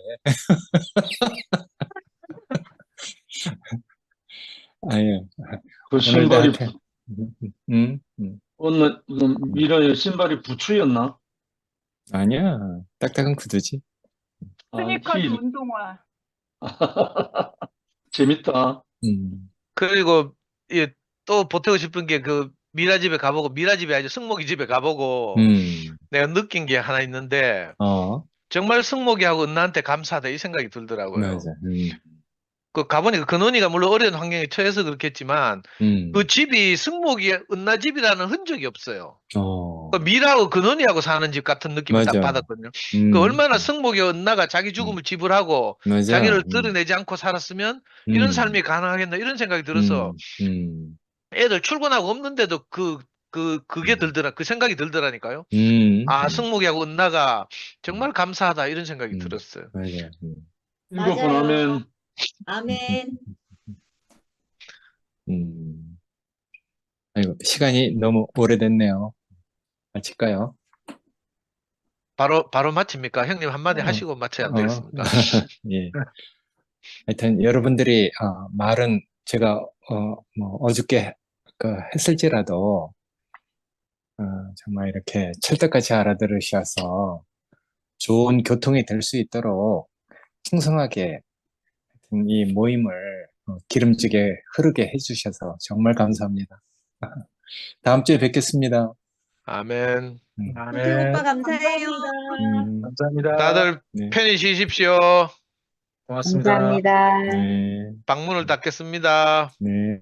아유. 그 신발이 오늘 미라의 신발이 부츠였나? 아니야. 딱딱한 구두지. 스니커즈 힐. 운동화. 재밌다. 그리고 또 보태고 싶은 게 그 미라 집에 가보고 미라 집이 아니라 승목이 집에 가보고 내가 느낀 게 하나 있는데 정말 승목이하고 은나한테 감사하다 이 생각이 들더라고요. 맞아. 그 가보니까 근원이가 물론 어려운 환경에 처해서 그렇겠지만 그 집이 승목이 은나 집이라는 흔적이 없어요. 그 미라하고 근원이하고 사는 집 같은 느낌을 딱 맞아. 받았거든요. 그 얼마나 승목이 은나가 자기 죽음을 지불하고 맞아. 자기를 드러내지 않고 살았으면 이런 삶이 가능하겠나 이런 생각이 들어서 애들 출근하고 없는데도 그게 들더라. 그 생각이 들더라니까요. 아, 승목이하고 은나가 정말 감사하다 이런 생각이 들었어요. 맞아. 일곱 번 맞아요. 하면 아멘. 아이고, 시간이 너무 오래됐네요. 마칠까요? 바로 마칩니까? 형님 한마디 하시고 마쳐야 안 되겠습니까? 예. 하여튼 여러분들이 말은 제가 뭐 어저께 했을지라도 정말 이렇게 찰떡같이 알아들으셔서 좋은 교통이 될 수 있도록 풍성하게 이 모임을 기름지게 흐르게 해주셔서 정말 감사합니다. 다음 주에 뵙겠습니다. 아멘. 호태 오빠 감사해요. 감사합니다. 다들 네. 편히 쉬십시오. 고맙습니다. 감사합니다. 네. 방문을 닫겠습니다. 네.